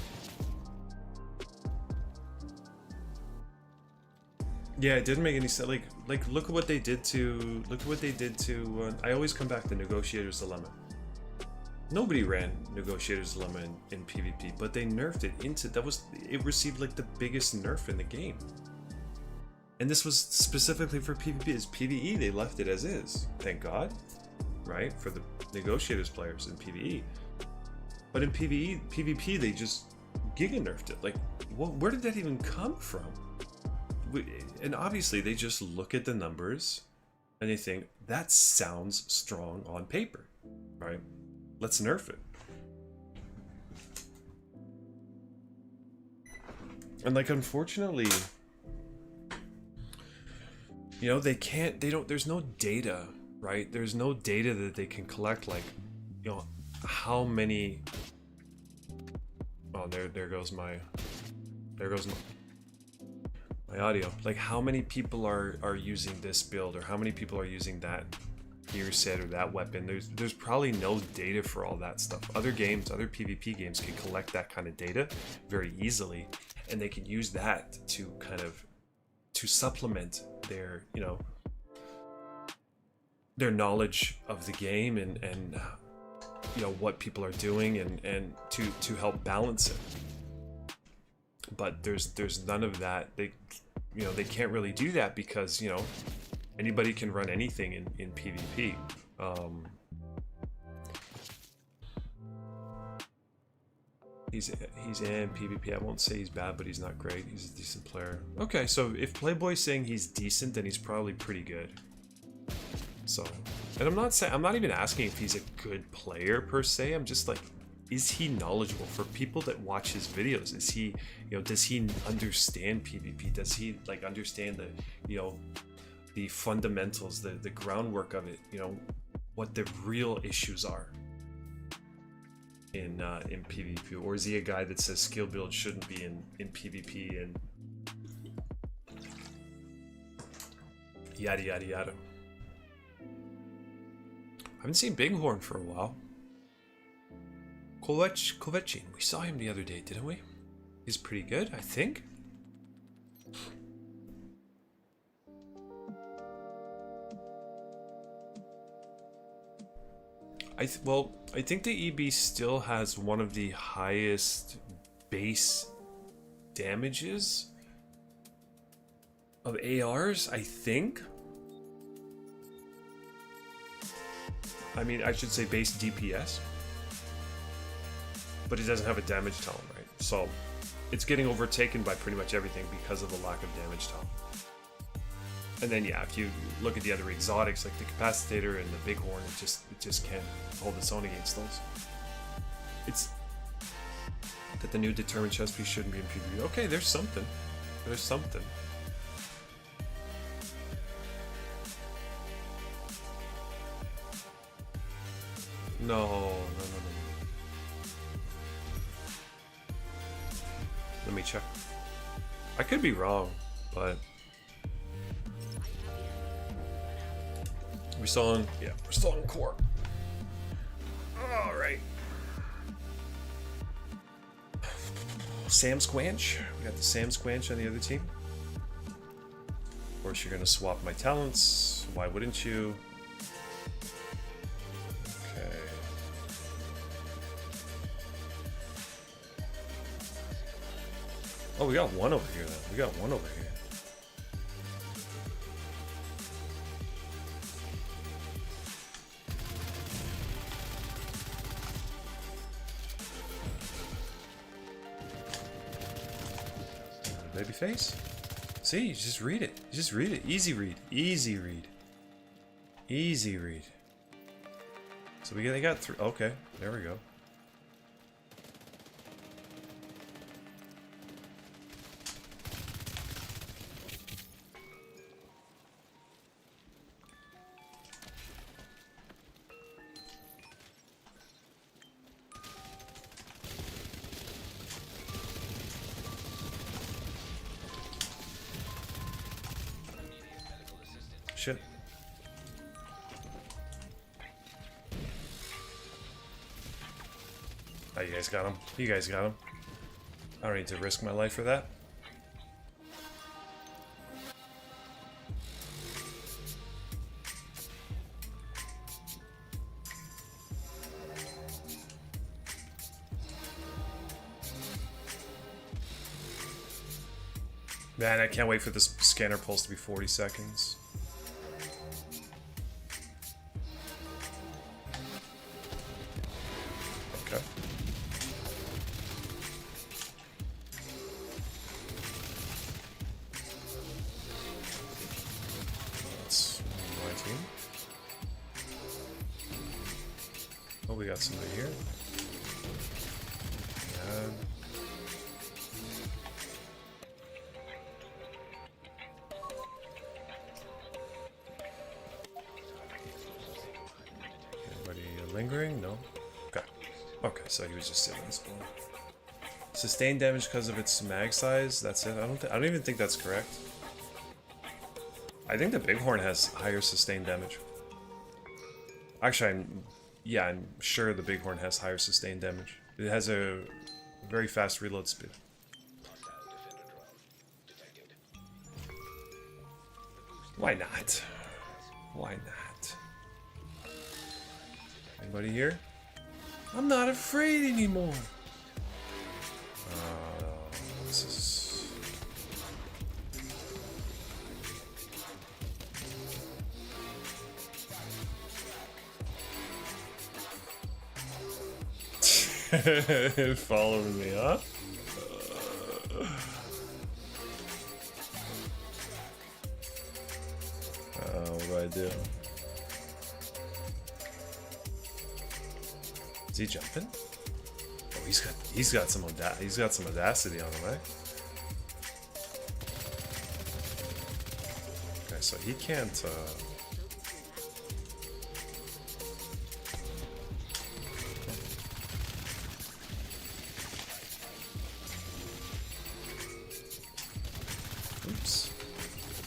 Yeah, it didn't make any sense. Like look at what they did to I always come back to Negotiator's Dilemma. Nobody ran Negotiator's Dilemma in PvP, but they nerfed it it received like the biggest nerf in the game. And this was specifically for PvP. As PvE, they left it as is. Thank God, right? For the Negotiators players in PvE. But in PvP, they just giga nerfed it. Like, where did that even come from? And obviously, they just look at the numbers and they think, that sounds strong on paper, right? Let's nerf it. And like, unfortunately, you know, there's no data, right? There's no data that they can collect, like, you know, how many, oh, there goes my audio. Like, how many people are using this build, or how many people are using that gear set or that weapon? There's probably no data for all that stuff. Other PvP games can collect that kind of data very easily, and they can use that to kind of supplement their, you know, their knowledge of the game and you know, what people are doing and to help balance it. But there's none of that. They can't really do that because, you know, anybody can run anything in PvP. He's in PvP. I won't say he's bad, but he's not great. He's a decent player. Okay, so if Playboy's saying he's decent, then he's probably pretty good. So, and I'm not even asking if he's a good player per se. I'm just like, is he knowledgeable? For people that watch his videos, is he, you know, does he understand PvP? Does he like understand the, you know, the fundamentals, the groundwork of it? You know, what the real issues are in PvP, or is he a guy that says skill build shouldn't be in PvP and yada yada yada? I haven't seen Bighorn for a while. Kovachin, we saw him the other day, didn't we? He's pretty good, I think. I think the EB still has one of the highest base damages of ARs, I think. I mean, I should say base DPS. But it doesn't have a damage tone, right? So it's getting overtaken by pretty much everything because of the lack of damage tone. And then yeah, if you look at the other exotics like the Capacitator and the Bighorn, it just can't hold its own against those. It's that the new determined chess piece shouldn't be in PvP. Okay, there's something. There's something. No. Let me check. I could be wrong, but we're still in core. All right. Sam Squanch. We got the Sam Squanch on the other team. Of course, you're gonna swap my talents. Why wouldn't you? Okay. Oh, we got one over here then. We got one over here. Babyface? See, you just read it. You just read it. Easy read. Easy read. Easy read. So they got three. Okay, there we go. guys got him. You guys got him. I don't need to risk my life for that. Man, I can't wait for this scanner pulse to be 40 seconds. Okay. That's my team. Oh, we got somebody here. Yeah. Lingering? No. Okay. Okay, so he was just sitting in spawn. Sustained damage because of its mag size. That's it. I don't even think that's correct. I think the bighorn has higher sustained damage. Actually, I'm sure the bighorn has higher sustained damage. It has a very fast reload speed. Why not? Why not? Anybody here? I'm not afraid anymore. This is... Following me, huh? What do I do? Is he jumping? Oh, he's got some audacity on him, right? Okay, so he can't. Oops.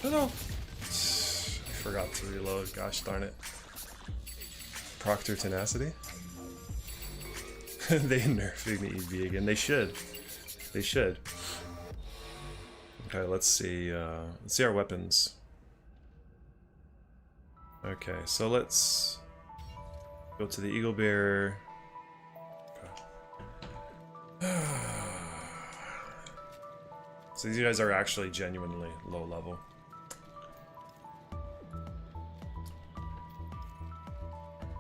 No. I forgot to reload. Gosh darn it. Proctor tenacity. They nerfing the EV again. They should. They should. Okay, let's see our weapons. Okay, so let's go to the eagle bear. Okay. So these guys are actually genuinely low level.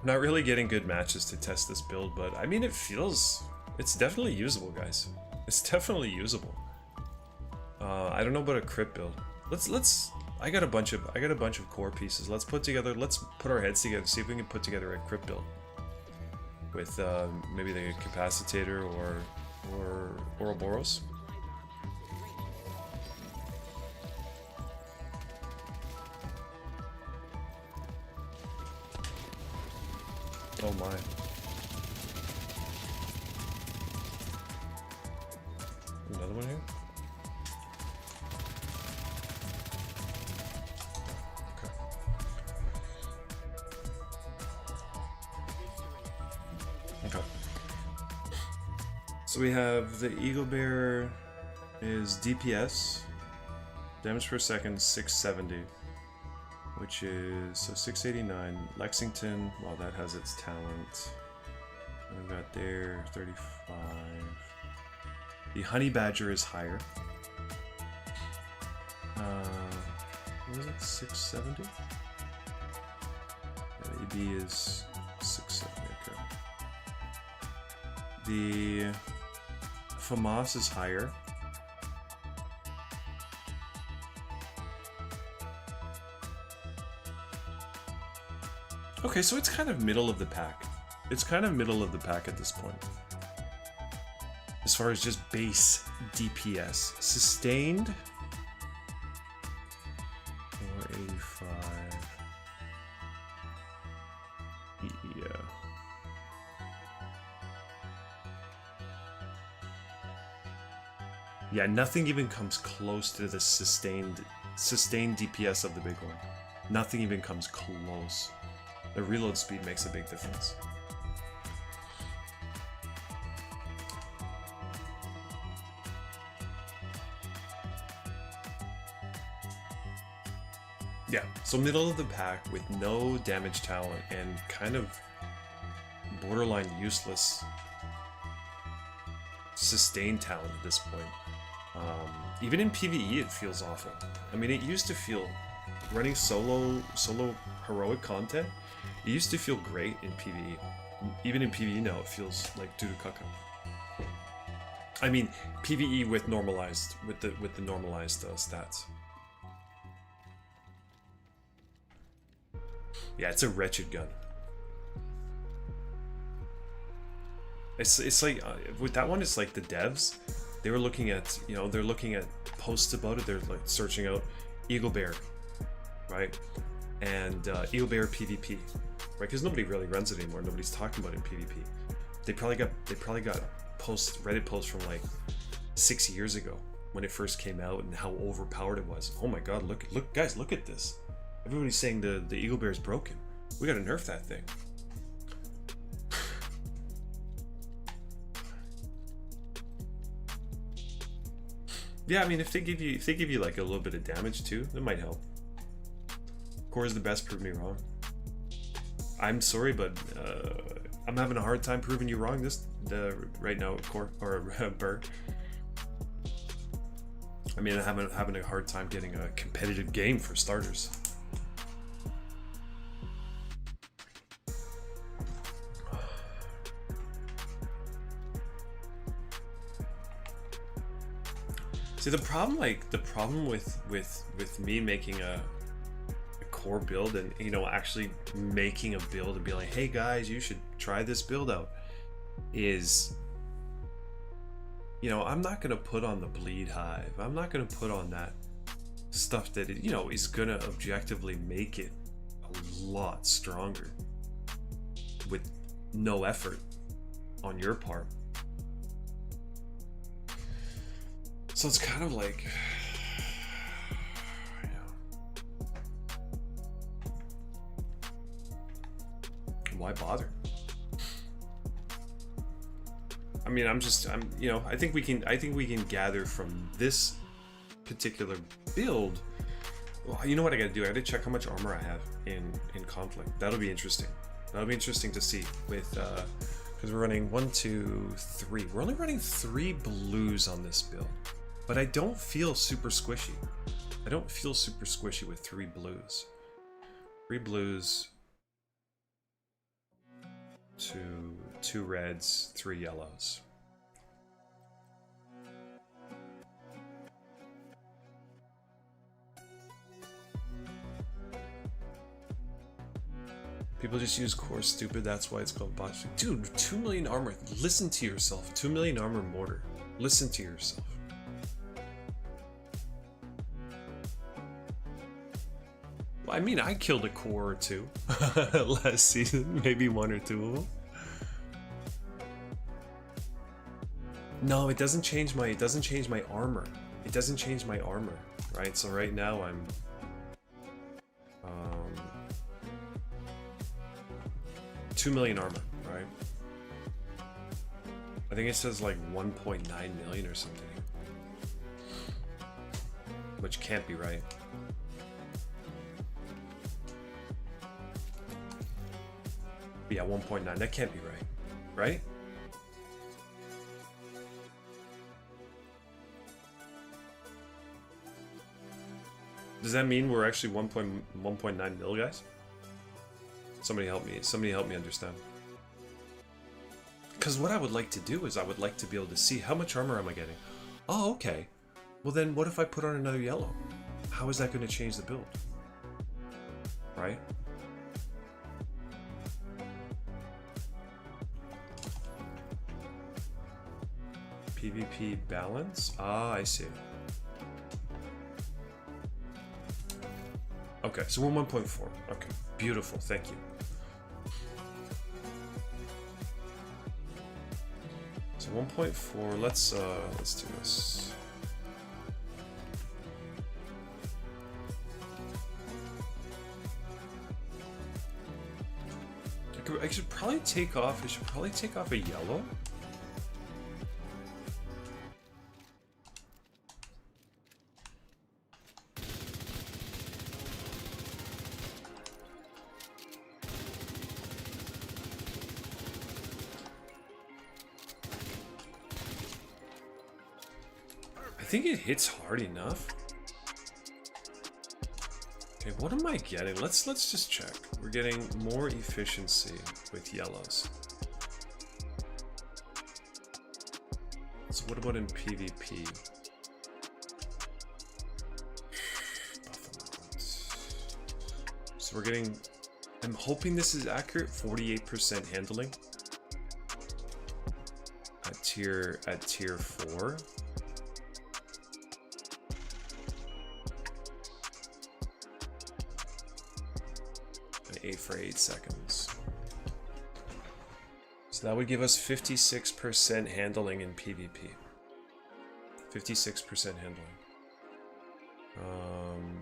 Not really getting good matches to test this build, but I mean it's definitely usable, guys. It's definitely usable. I don't know about a crit build. I got a bunch of core pieces. Let's put our heads together, see if we can put together a crit build with maybe the capacitator or Ouroboros. Oh my. Another one here? Okay. Okay. So we have the Eagle Bear is DPS, damage per second 670. Which is, so 689. Lexington, well, that has its talent. And we've got there, 35. The Honey Badger is higher. What was it, 670? Yeah, the EB is 670, okay. The FAMAS is higher. Okay, so it's kind of middle of the pack. It's kind of middle of the pack at this point. As far as just base DPS. Sustained. 485. Yeah. Yeah, nothing even comes close to the sustained DPS of the big one. Nothing even comes close. The reload speed makes a big difference. Yeah, so middle of the pack with no damage talent and kind of borderline useless sustained talent at this point. Even in PvE it feels awful. I mean, it used to feel, running solo heroic content, it used to feel great in PvE. Even in PvE now it feels like doo-doo caca. I mean, PvE with normalized, with the normalized stats. Yeah, it's a wretched gun. It's like with that one, it's like the devs, they were looking at, you know, they're looking at posts about it. They're like searching out Eagle Bear, right, and Eagle Bear PvP, right? Because nobody really runs it anymore. Nobody's talking about it in PvP. They probably got posts, Reddit posts from like 6 years ago when it first came out and how overpowered it was. Oh my god, look guys, look at this. Everybody's saying the Eagle Bear is broken. We gotta nerf that thing. Yeah, I mean, if they give you like a little bit of damage too, that might help. Core is the best, prove me wrong. I'm sorry, but I'm having a hard time proving you wrong right now, Core or Burr. I mean, I'm having a hard time getting a competitive game for starters. See, the problem with me making a core build and, you know, actually making a build and be like, hey guys, you should try this build out, is, you know, I'm not gonna put on the bleed hive. I'm not gonna put on that stuff that, you know, is gonna objectively make it a lot stronger with no effort on your part. So it's kind of like, why bother? I mean, you know, I think we can gather from this particular build. Well, you know what I gotta do? I gotta check how much armor I have in conflict. That'll be interesting. That'll be interesting to see with because we're running 1, 2, 3. We're only running 3 blues on this build. But I don't feel super squishy. I don't feel super squishy with 3 blues. 3 blues, 2 reds, 3 yellows. People just use core stupid, that's why it's called botch. Dude, 2 million armor. Listen to yourself. 2 million armor mortar. Listen to yourself. I mean, I killed a core or 2 last season, maybe 1 or 2 of them. No, it doesn't change my armor. It doesn't change my armor, right? So right now I'm 2 million armor, right? I think it says like 1.9 million or something, which can't be right. Yeah, 1.9. That can't be right, right? Does that mean we're actually 1.9 mil, guys? Somebody help me. Somebody help me understand. Because what I would like to do is I would like to be able to see how much armor am I getting. Oh, okay. Well then, what if I put on another yellow? How is that going to change the build? Right? PvP balance? Ah, I see. Okay, so we're 1.4. Okay, beautiful, thank you. So 1.4, let's do this. I should probably take off a yellow. think it hits hard enough. Okay, what am I getting? Let's just check. We're getting more efficiency with yellows. So what about in PvP? So we're getting, I'm hoping this is accurate, 48% handling at tier 4. And 8 for 8 seconds. So that would give us 56% handling in PvP. 56% handling.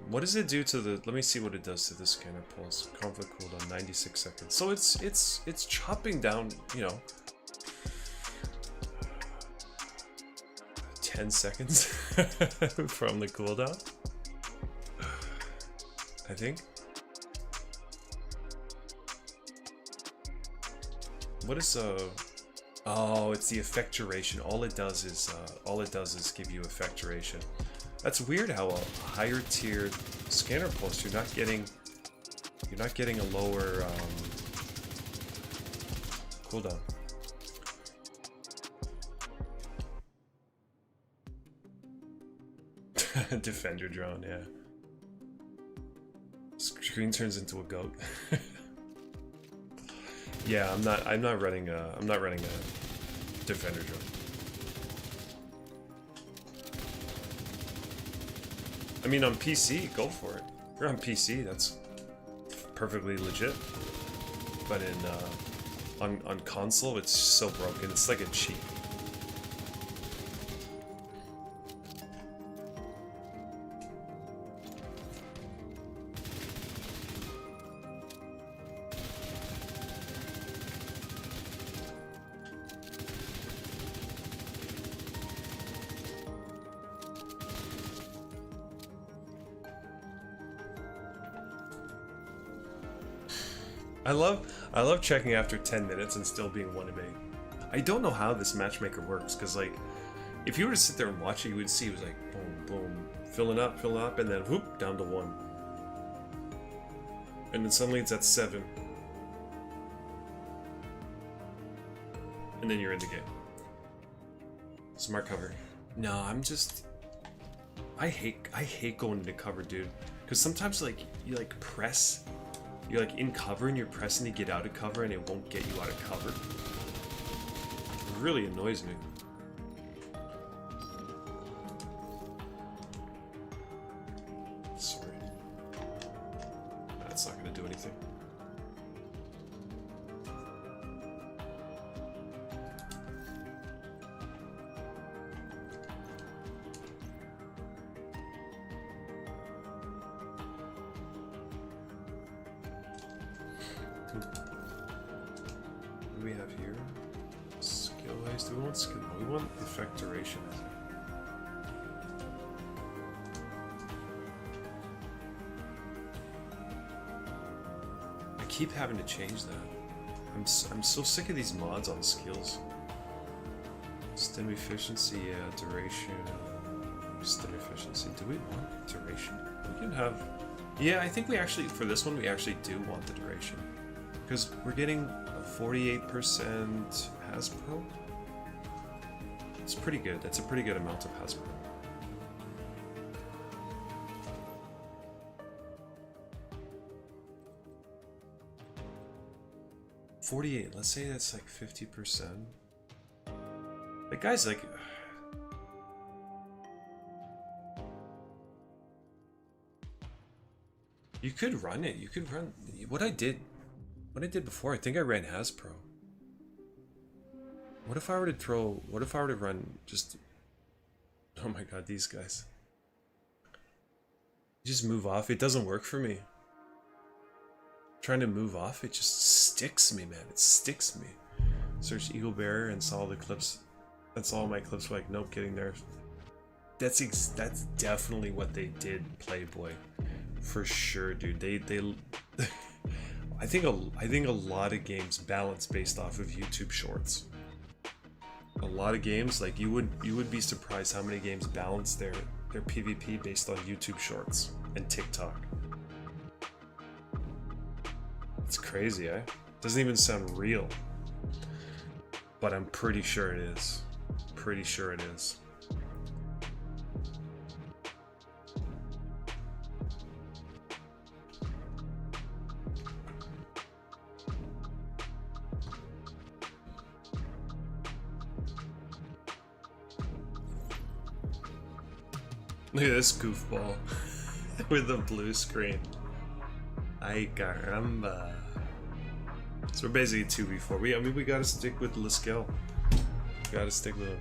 What does it do to the? Let me see what it does to the scanner pulse. Conflict cooldown 96 seconds. So it's chopping down, you know, 10 seconds from the cooldown. I think. What is oh, it's the effect duration. All it does is give you effect duration. That's weird how a higher tier scanner pulse you're not getting a lower cooldown. Defender drone, yeah. Screen turns into a goat. Yeah, I'm not running a defender drone. I mean, on PC, go for it. If you're on PC, that's perfectly legit. But in on console, it's so broken. It's like a cheat. I love checking after 10 minutes and still being 1 of 8. I don't know how this matchmaker works, because like, if you were to sit there and watch it, you would see it was like boom, boom, filling up, and then whoop, down to 1. And then suddenly it's at 7. And then you're in the game. Smart cover. No, I hate going into cover, dude. Because sometimes like you like press. You're like in cover and you're pressing to get out of cover and it won't get you out of cover. It really annoys me. Sorry. That's not gonna do anything. What do we have here? Skill haste. Do we want skill? We want effect duration. I keep having to change that. I'm so sick of these mods on skills. Stem efficiency, yeah, duration. Stem efficiency. Do we want duration? We can have. Yeah, I think we actually, for this one, we actually do want the duration. Because we're getting a 48% Hasbro. It's pretty good. That's a pretty good amount of Hasbro. $48. Let's say that's like 50%. Like, guys, like. You could run it. You could run what I did before. I think I ran Hasbro. What if I were to run just? Oh my god, these guys. Just move off. It doesn't work for me. Trying to move off, it just sticks me, man. It sticks me. Search Eagle Bearer and saw the clips. That's all my clips were like, nope, getting there. That's definitely what they did, Playboy. For sure, dude. They I think a lot of games balance based off of YouTube Shorts. a lot of games, like you would be surprised how many games balance their PvP based on YouTube Shorts and TikTok. It's crazy, eh? Doesn't even sound real. But I'm pretty sure it is. Pretty sure it is. Look at this goofball with the blue screen. Ay caramba. So we're basically 2v4. I mean, we gotta stick with the skill. Gotta stick with him.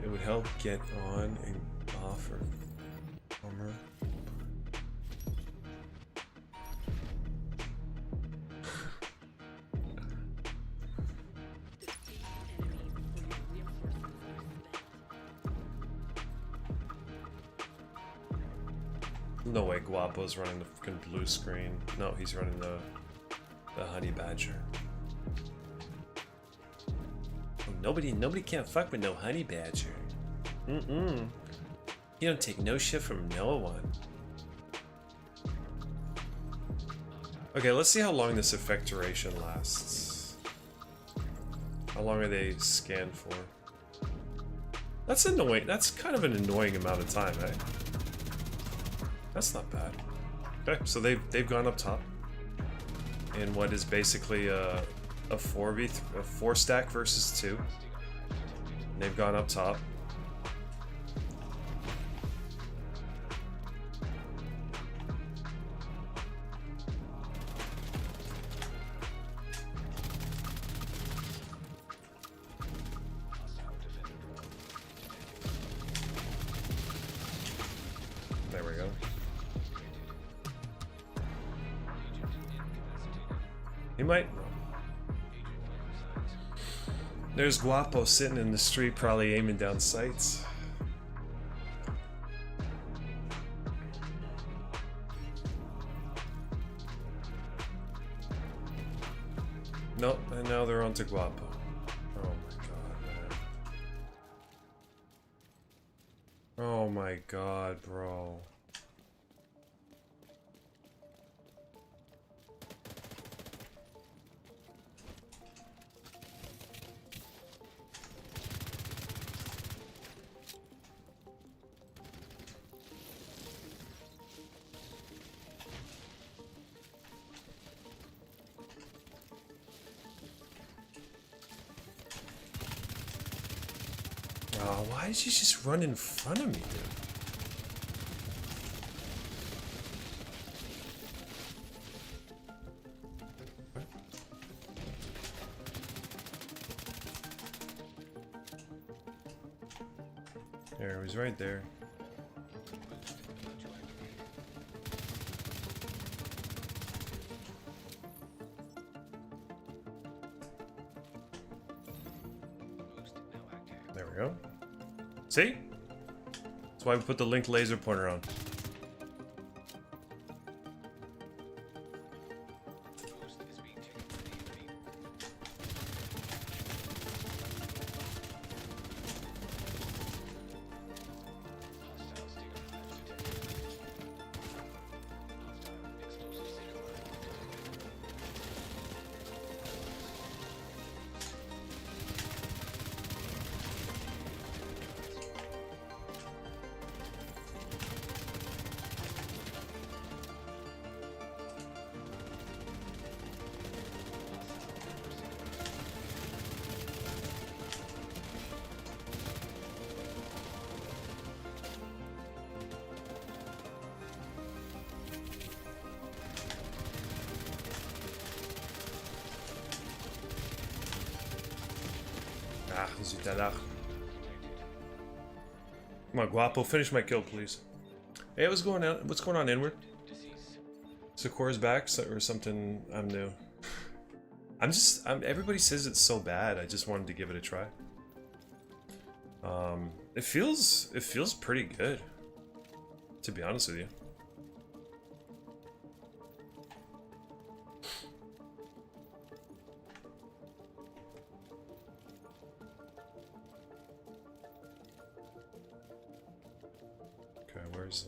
It would help get on and offer armor. No way Guapo's running the fucking blue screen. No, he's running the honey badger. Oh, nobody can't fuck with no honey badger. You don't take no shit from no one. Okay, let's see how long this effect duration lasts. How long are they scanned for? That's annoying. That's kind of an annoying amount of time, eh? That's not bad. Okay, so they've gone up top in what is basically a 4 stack versus 2. And they've gone up top. There we go. He might. There's Guapo sitting in the street, probably aiming down sights. Nope, and now they're on to Guapo. Oh my god, man. Oh my god, bro. Oh, why did you just run in front of me, dude? There, he was right there. There we go. See? That's why we put the linked laser pointer on. Ah, zit daar. Come on, Guapo, finish my kill, please. Hey, what's going on? What's going on, Inward? Sakura's back, or something. I'm new. Everybody says it's so bad. I just wanted to give it a try. It feels pretty good, to be honest with you. Okay, where's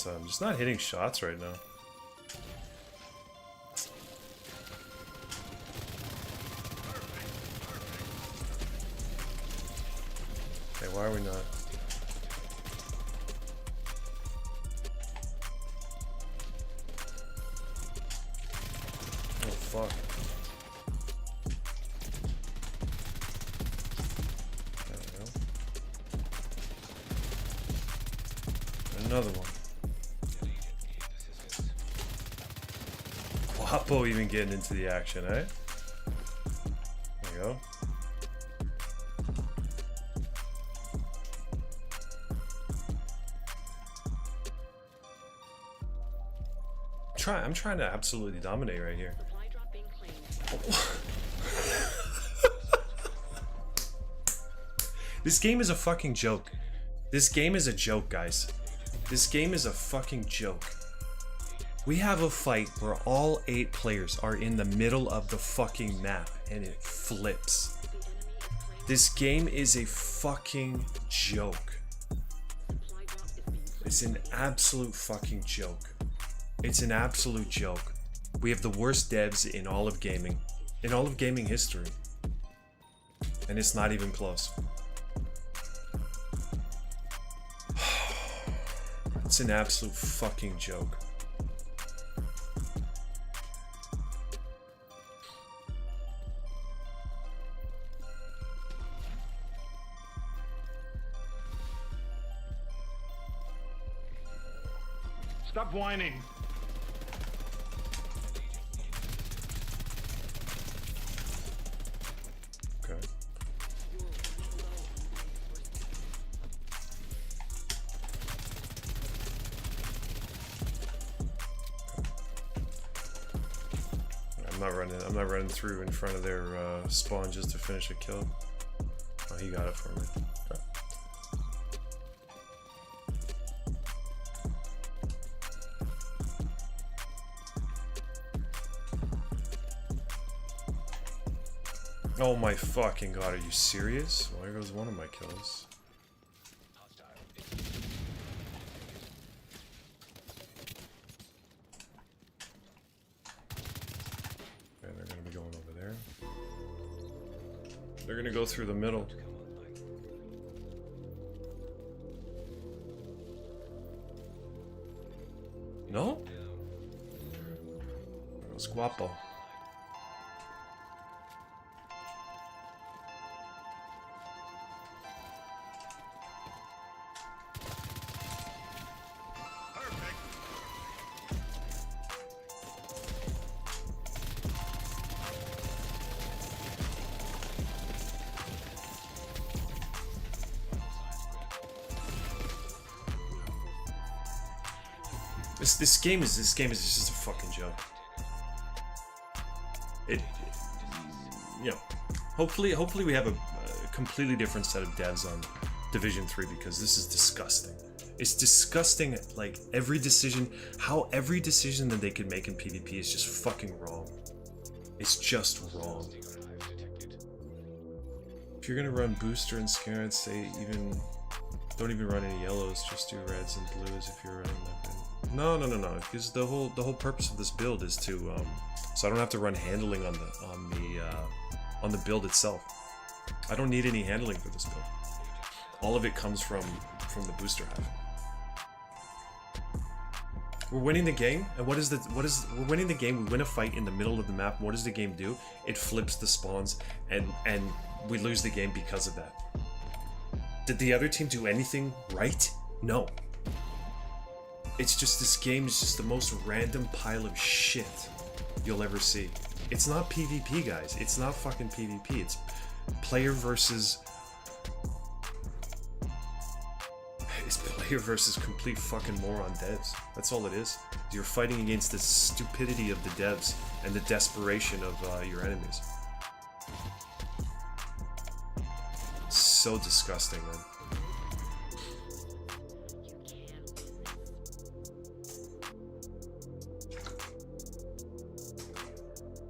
I'm just not hitting shots right now. Okay, why are we not? Oh fuck. There we go. Another one. Guapo even getting into the action, eh? There you go. I'm trying to absolutely dominate right here. This game is a fucking joke. This game is a joke, guys. This game is a fucking joke. We have a fight where all 8 players are in the middle of the fucking map and it flips. This game is a fucking joke. It's an absolute fucking joke. It's an absolute joke. We have the worst devs in all of gaming history. And it's not even close. It's an absolute fucking joke. Stop whining. Okay. I'm not running through in front of their spawn just to finish a kill. Oh, he got it for me. Okay. Oh my fucking god, are you serious? Well, there goes one of my kills. Okay, they're gonna be going over there. They're gonna go through the middle. No? It was guapo. This game is just a fucking joke. Hopefully we have a completely different set of devs on Division 3 because this is disgusting. It's disgusting, like every decision that they could make in PvP is just fucking wrong. It's just wrong. If you're gonna run booster and scare, I'd say don't even run any yellows, just do reds and blues if you're running that. No, because the whole purpose of this build is to so I don't have to run handling on the build itself. I don't need any handling for this build. All of it comes from the booster hive. We're winning the game, and we're winning the game. We win a fight in the middle of the map. What does the game do? It flips the spawns, and we lose the game because of that. Did the other team do anything right? No. It's just, this game is just the most random pile of shit you'll ever see. It's not PvP, guys. It's not fucking PvP. It's player versus... It's player versus complete fucking moron devs. That's all it is. You're fighting against the stupidity of the devs and the desperation of your enemies. So disgusting, man.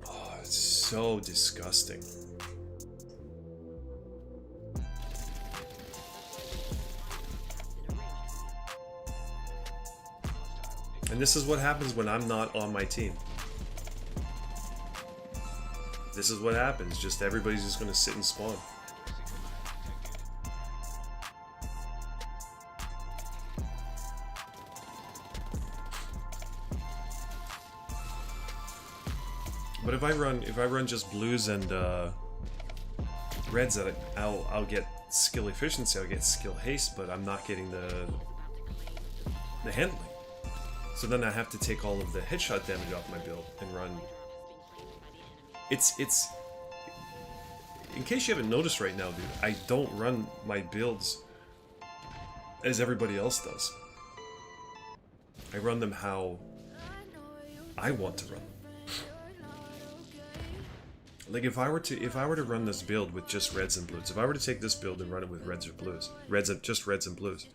Oh, it's so disgusting. And this is what happens when I'm not on my team. This is what happens. Just everybody's just gonna sit and spawn. But if I run just blues and reds, I'll get skill efficiency, I'll get skill haste, but I'm not getting the handling. So then I have to take all of the headshot damage off my build and run. It's in case you haven't noticed right now, dude, I don't run my builds as everybody else does. I run them how I want to run them. Like if I were to run this build with just reds and blues, if I were to take this build and run it with reds or blues, just reds and blues,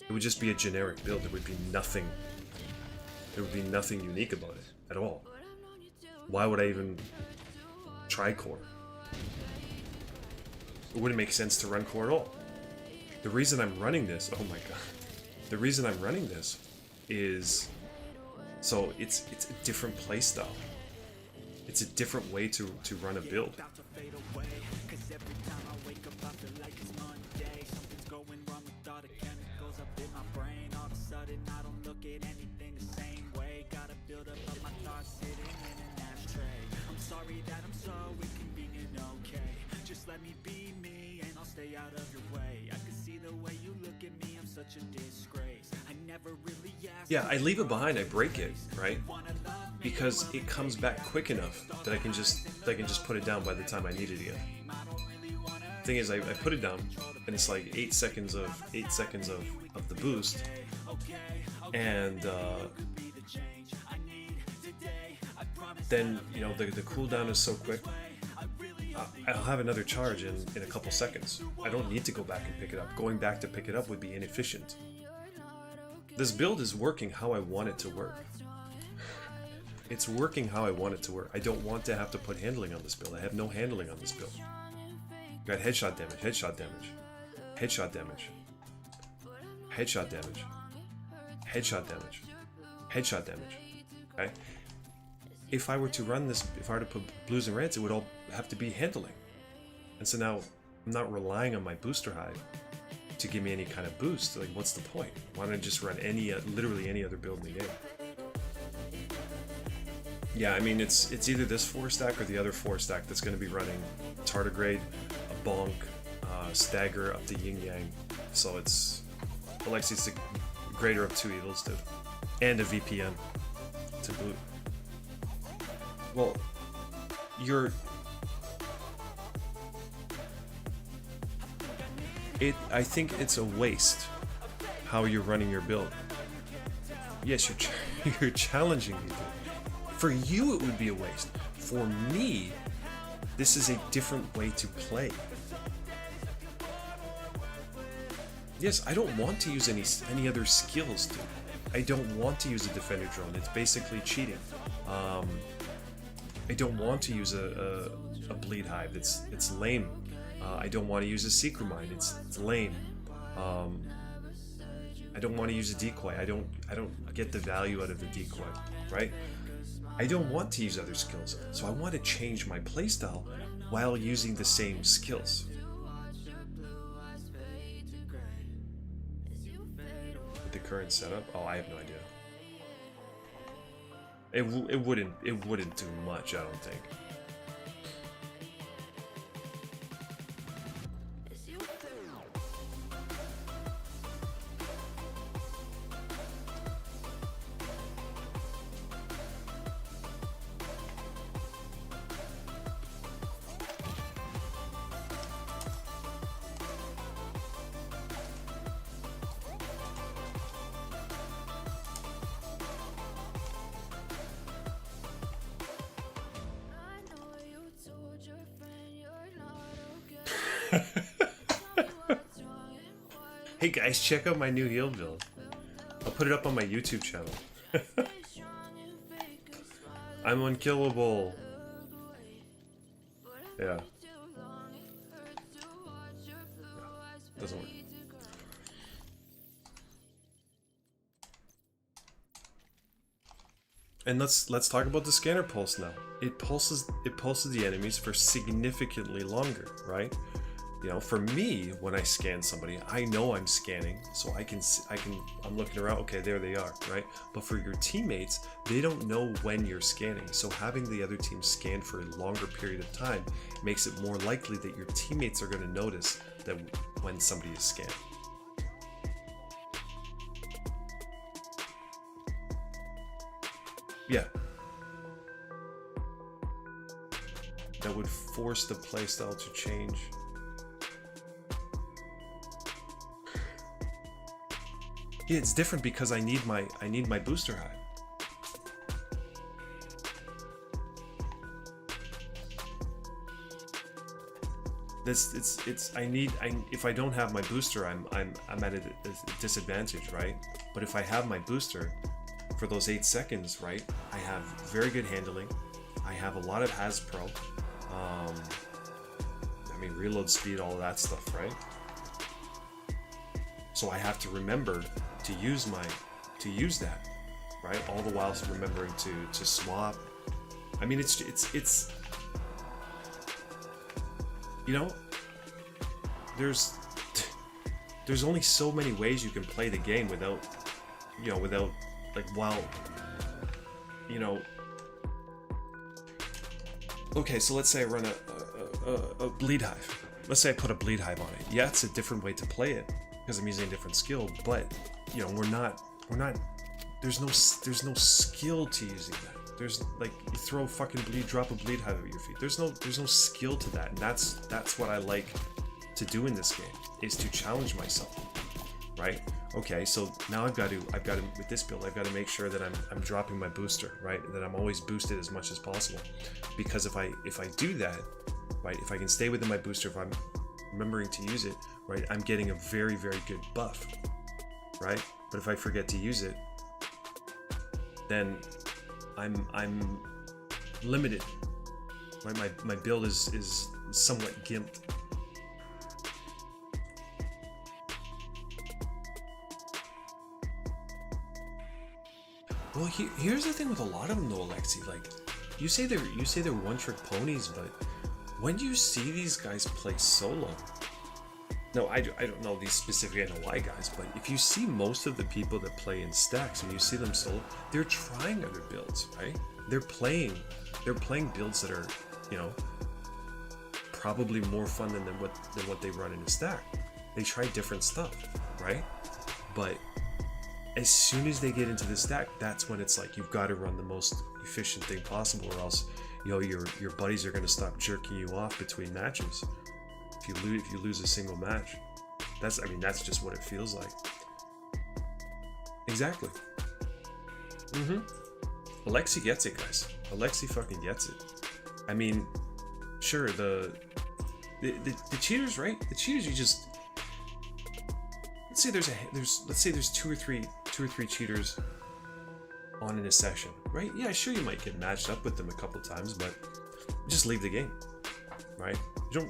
it would just be a generic build. There would be nothing. There would be nothing unique about it at all. Why would I even try core? It wouldn't make sense to run core at all. The reason I'm running this, oh my god, the reason I'm running this is so it's a different playstyle. It's a different way to run a build. Let me be me and I'll stay out of your way. I can see the way you look at me, I'm such a disgrace. I never really asked. Yeah, I leave it behind, I break it, right? Because it comes back quick enough that I can just put it down by the time I need it again. Thing is, I put it down and it's like 8 seconds of the boost, and then you know the cooldown is so quick. I'll have another charge in a couple seconds. I don't need to go back and pick it up. Going back to pick it up would be inefficient. This build is working how I want it to work. It's working how I want it to work. I don't want to have to put handling on this build. I have no handling on this build. Got headshot damage, headshot damage, headshot damage, headshot damage, headshot damage, headshot damage. Okay? If I were to run this, if I were to put blues and reds, it would all have to be handling. And so now I'm not relying on my booster hive to give me any kind of boost. Like, what's the point? Why don't I just run any, literally any other build in the game? Yeah, I mean, it's either this 4-stack or the other 4-stack that's going to be running tardigrade, a bonk, stagger up to yin yang. So it's Alexi's the greater of two evils, dude, and a VPN to boot. Well, I think it's a waste how you're running your build. Yes, you're challenging me. For you, it would be a waste. For me, this is a different way to play. Yes, I don't want to use any other skills, dude. I don't want to use a defender drone. It's basically cheating. I don't want to use a bleed hive. It's lame. I don't want to use a secret mine. It's lame. I don't want to use a decoy. I don't get the value out of the decoy, right? I don't want to use other skills, so I want to change my playstyle while using the same skills. With the current setup, oh, I have no idea. It wouldn't do much, I don't think. Hey guys, check out my new heal build. I'll put it up on my YouTube channel. I'm unkillable. Yeah. Doesn't work. And let's talk about the scanner pulse now. It pulses the enemies for significantly longer, right? You know, for me, when I scan somebody, I know I'm scanning, so I'm looking around, okay, there they are, right? But for your teammates, they don't know when you're scanning, so having the other team scan for a longer period of time makes it more likely that your teammates are going to notice that when somebody is scanned. Yeah. That would force the playstyle to change. Yeah, it's different because I need my booster high. If I don't have my booster, I'm at a disadvantage, right? But if I have my booster for those 8 seconds, right, I have very good handling. I have a lot of Has Pro. I mean, reload speed, all of that stuff, right? So I have to remember to use that, right? All the while remembering to swap. I mean, it's you know, there's only so many ways you can play the game without like, while, you know. Okay, so let's say I run a bleed hive. Let's say I put a bleed hive on it. Yeah, it's a different way to play it because I'm using a different skill, but you know, we're not there's no skill to using that. There's like, you throw a fucking drop a bleed hive at your feet. There's no skill to that, and that's what I like to do in this game, is to challenge myself, right? Okay, so now I've got to with this build, I've got to make sure that I'm dropping my booster, right? That I'm always boosted as much as possible, because if I do that, right, if I can stay within my booster, if I'm remembering to use it, right, I'm getting a very, very good buff, right? But if I forget to use it, then I'm limited, right? My build is somewhat gimped. Well, here's the thing with a lot of them though, Alexi. Like, you say they're one-trick ponies, but when do you see these guys play solo? No, I don't know these specific NOI guys, but if you see most of the people that play in stacks and you see them solo, they're trying other builds, right? They're playing builds that are, you know, probably more fun than what they run in a stack. They try different stuff, right? But as soon as they get into the stack, that's when it's like, you've got to run the most efficient thing possible, or else, you know, your buddies are going to stop jerking you off between matches. If you lose a single match, that's just what it feels like. Exactly. Alexi gets it, guys. Alexi fucking gets it. I mean, sure, the cheaters, right? The cheaters, you just, let's say there's two or three cheaters on in a session, right? Yeah, sure, you might get matched up with them a couple times, but just leave the game, right? You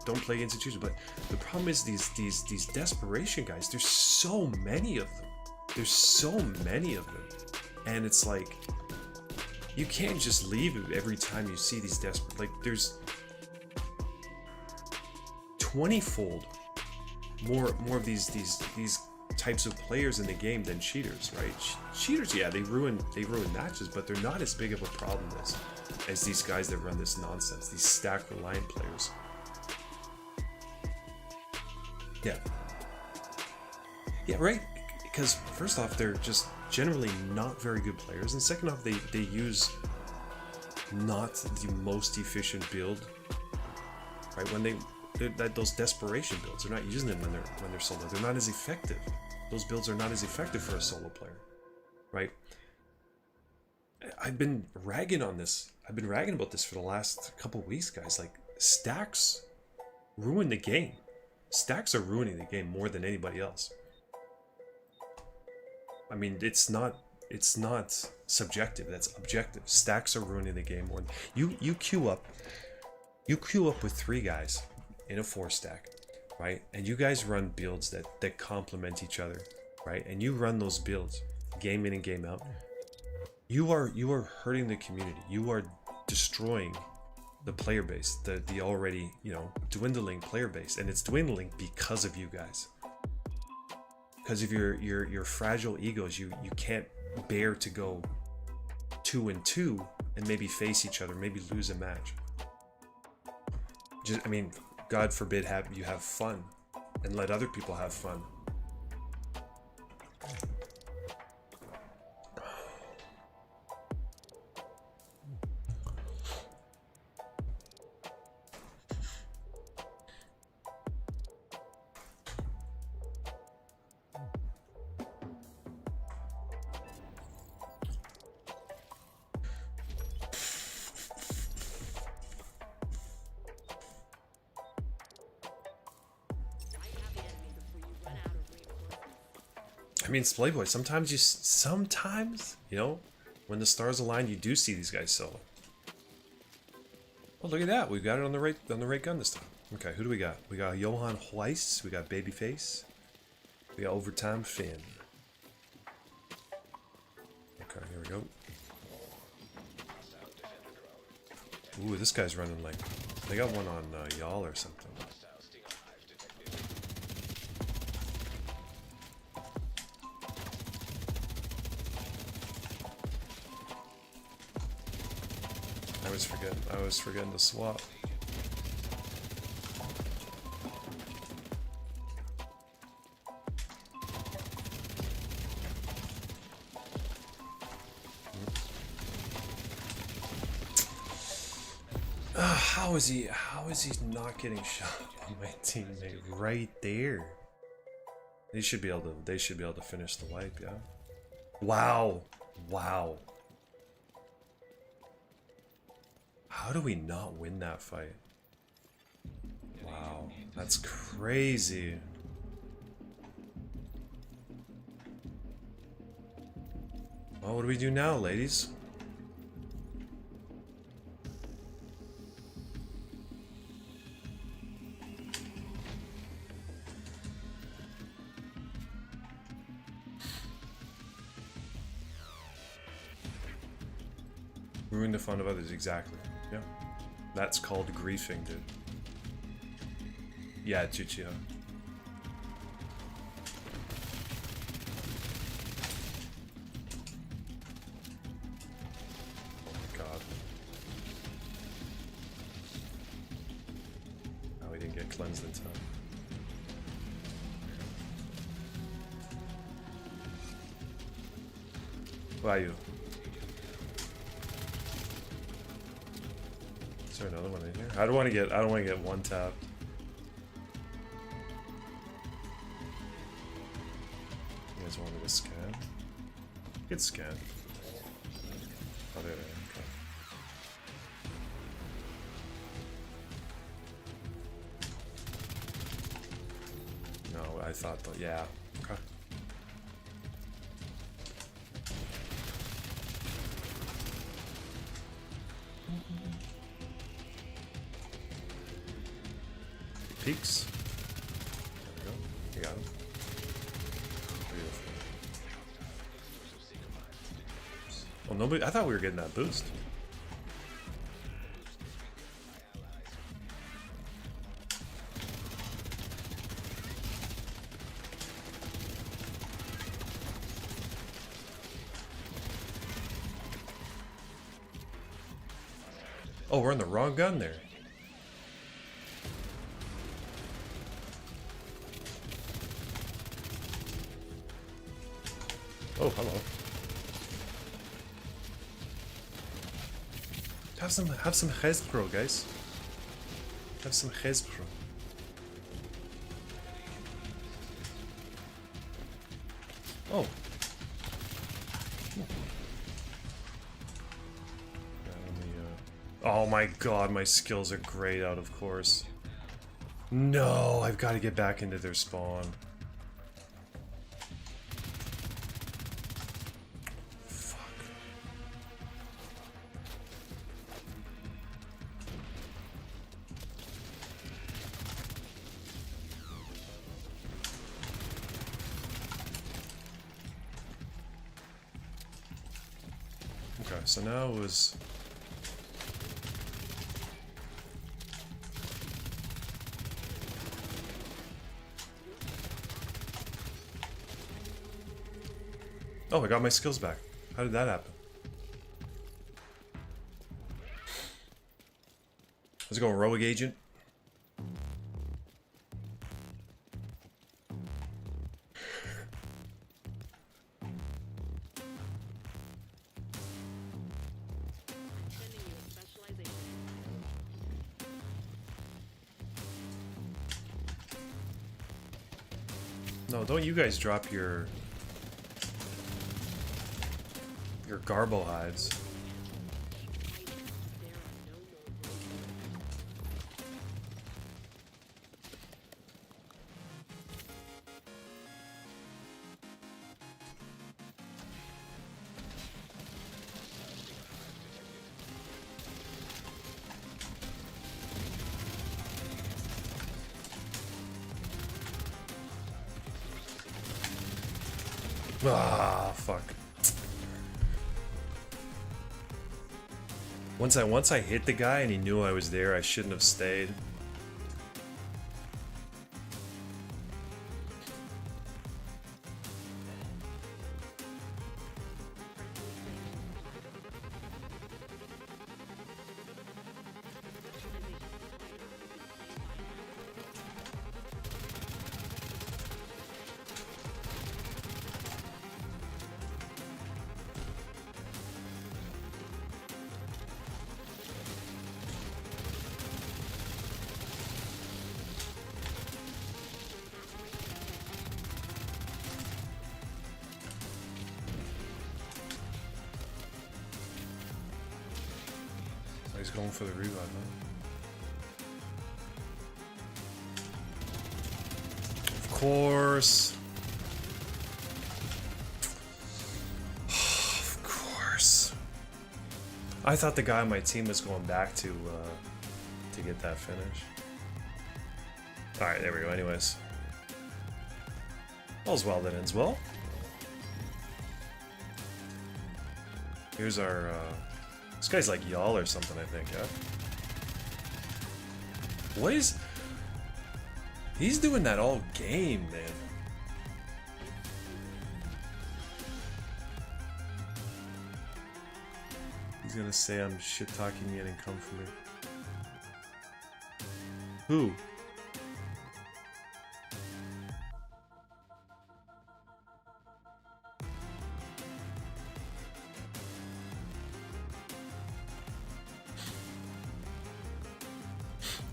don't play against the cheaters. But the problem is these desperation guys. There's so many of them. And it's like, you can't just leave every time you see these desperate. Like, there's 20-fold more of these types of players in the game than cheaters, right? Cheaters, yeah, they ruin matches, but they're not as big of a problem as these guys that run this nonsense, these stack reliant players. Yeah, right. Because first off, they're just generally not very good players, and second off, they use not the most efficient build, right? Those desperation builds, they're not using them when they're solo. They're not as effective. Those builds are not as effective for a solo player, right? I've been ragging on this. I've been ragging about this for the last couple weeks, guys. Like, stacks ruin the game. Stacks are ruining the game more than anybody else. I mean, it's not subjective, that's objective. Stacks are ruining the game more than you queue up with 3 guys in a 4 stack, right? And you guys run builds that complement each other, right? And you run those builds game in and game out. You are hurting the community. You are destroying the player base, the already, you know, dwindling player base, and it's dwindling because of you guys. Because of your fragile egos, you can't bear to go 2-2 and maybe face each other, maybe lose a match. I mean, God forbid you have fun and let other people have fun. I mean, Splayboy, sometimes, you know, when the stars align, you do see these guys solo. Oh, look at that. We've got it on the right gun this time. Okay, who do we got? We got Johan Weiss, we got Babyface, we got Overtime Finn. Okay, here we go. Ooh, this guy's running like, they got one on y'all or something. I was forgetting to swap. How is he not getting shot by my teammate right there? They should be able to finish the wipe, yeah. Wow. Wow. How do we not win that fight? Wow, that's crazy. Well, what do we do now, ladies? Ruin the fun of others, exactly. Yeah. That's called griefing, dude. Yeah, Chuchio. Oh my god. Oh, we didn't get cleansed in time. Ohyeah. Is there another one in here? I don't want to get one tapped. You guys want me to scan? Get scan. Oh, there they are. Okay. No, I thought that. Yeah. Okay. Peaks. There we go. You got him. Beautiful. Well, nobody. I thought we were getting that boost. Oh, we're in the wrong gun there. Oh, hello. Have some Hezpro, guys. Have some Hezpro. Oh. Oh my god, my skills are grayed out, of course. No, I've got to get back into their spawn. Fuck. Okay, so now it was... Oh, I got my skills back. How did that happen? Let's go, rogue agent. No, don't you guys drop your garble hides. Ah, fuck. Once I hit the guy and he knew I was there, I shouldn't have stayed. He's going for the revive, huh? Of course. Of course. I thought the guy on my team was going back to get that finish. Alright, there we go, anyways. All's well that ends well. Here's our, this guy's like y'all or something, I think, yeah? What is... He's doing that all game, man. He's gonna say I'm shit-talking me and come for me. Who?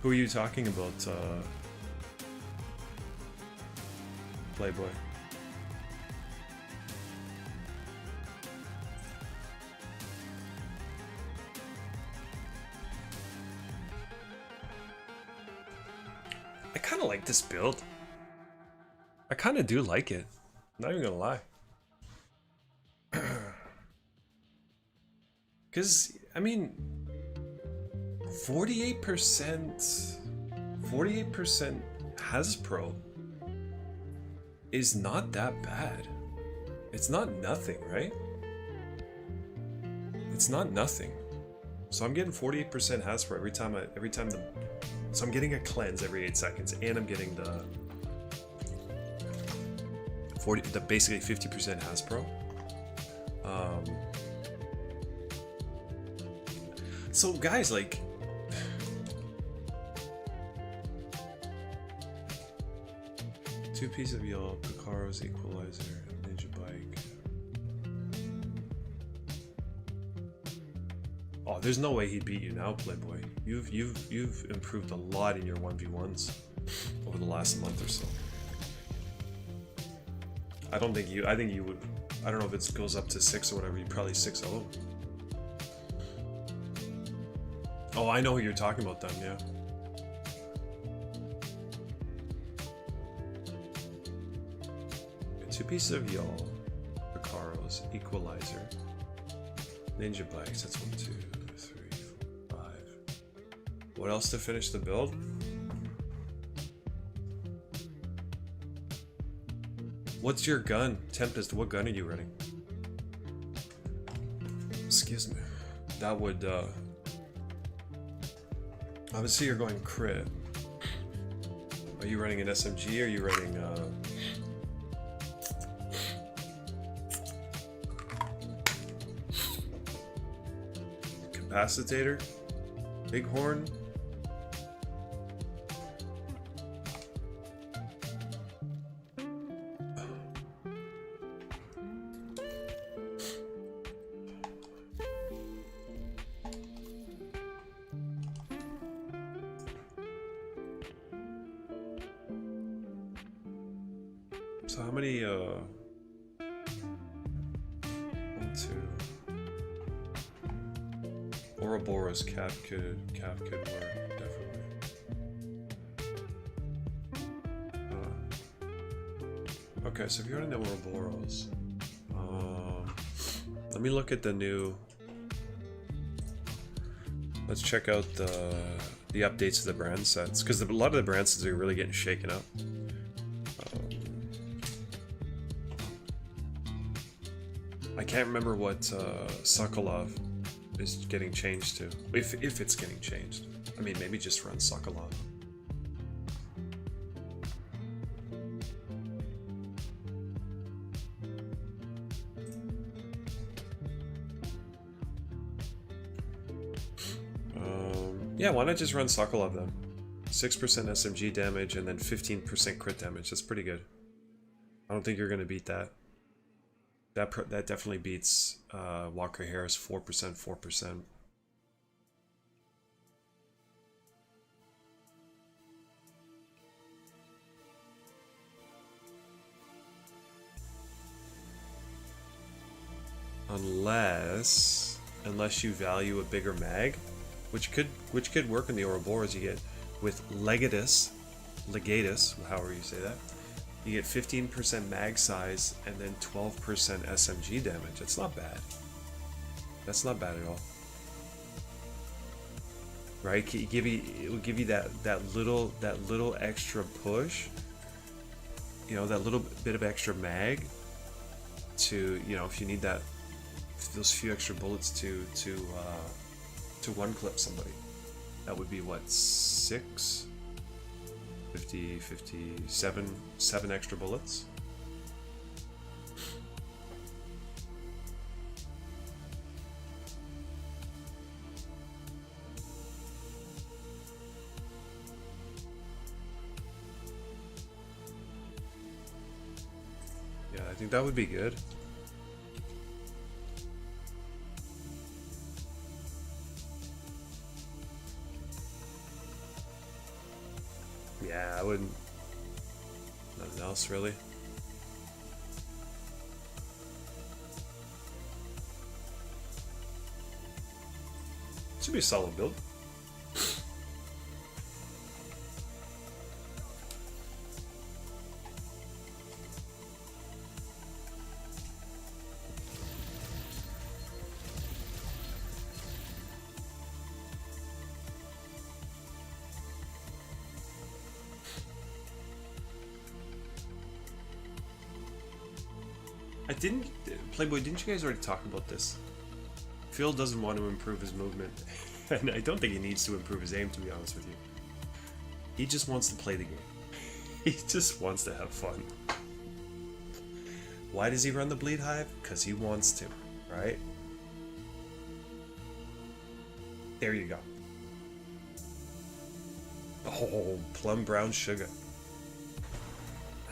Who are you talking about, Playboy? I kind of like this build. I kind of do like it. I'm not even gonna lie. Because, I mean... 48% Hasbro is not that bad. It's not nothing, right? It's not nothing. So I'm getting 48% Hasbro every time so I'm getting a cleanse every 8 seconds, and I'm getting the basically 50% Hasbro. So guys, like, two pieces of yellow, Picaro's equalizer, and ninja bike. Oh, there's no way he'd beat you now, Playboy. You've improved a lot in your 1v1s over the last month or so. I think you would. I don't know if it goes up to 6 or whatever. You probably 6-0. Oh, I know who you're talking about then, yeah. 2 pieces of y'all, Picaros, equalizer, ninja bikes. That's 1, 2, 3, 4, 5. What else to finish the build? What's your gun? Tempest, what gun are you running? Excuse me. That would, obviously you're going crit. Are you running an SMG or are you running, capacitator? Bighorn? So how many, 1, 2. Ouroboros cap could work, definitely. Okay, so if you're running the Ouroboros, let me look at the new. Let's check out the updates to the brand sets, because a lot of the brand sets are really getting shaken up. I can't remember what Sokolov is getting changed to, if it's getting changed. I mean, maybe just run Sokolov. Yeah, why not just run Sokolov then? 6% SMG damage and then 15% crit damage. That's pretty good. I don't think you're gonna beat that. That definitely beats Walker Harris 4%, 4%. Unless you value a bigger mag, which could work in the Ouroboros. You get with Legatus, however you say that. You get 15% mag size and then 12% SMG damage. That's not bad. That's not bad at all. Right? It will give you that little extra push. You know, that little bit of extra mag to, you know, if you need those few extra bullets to one clip somebody. That would be what, 6? 50, 57, 7 extra bullets. Yeah, I think that would be good. Yeah, I wouldn't. Nothing else really. Should be a solid build. Playboy, didn't you guys already talk about this? Phil doesn't want to improve his movement, and I don't think he needs to improve his aim, to be honest with you. He just wants to play the game. He just wants to have fun. Why does he run the Bleed Hive? Because he wants to, right? There you go. Oh, plum brown sugar.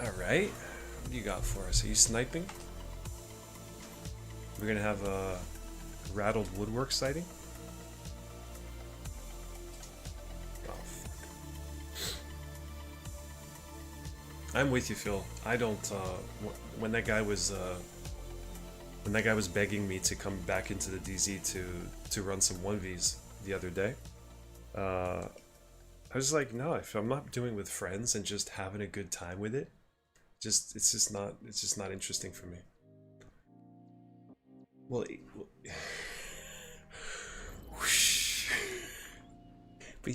Alright. What do you got for us? Are you sniping? We're gonna have a rattled woodwork sighting. Oh fuck! I'm with you, Phil. I don't. When that guy was begging me to come back into the DZ to run some 1Vs the other day, I was like, no. If I'm not doing it with friends and just having a good time with it, it's just not interesting for me. Well, but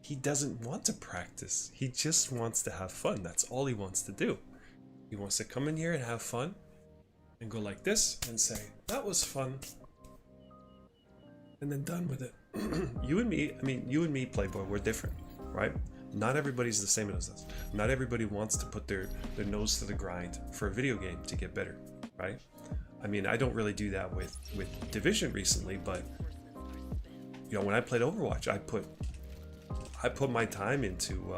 he doesn't want to practice. He just wants to have fun. That's all he wants to do. He wants to come in here and have fun and go like this and say, that was fun. And then done with it. You and me, Playboy, we're different, right? Not everybody's the same as us. Not everybody wants to put their nose to the grind for a video game to get better, right? I mean, I don't really do that with Division recently, but you know, when I played Overwatch, I put my time into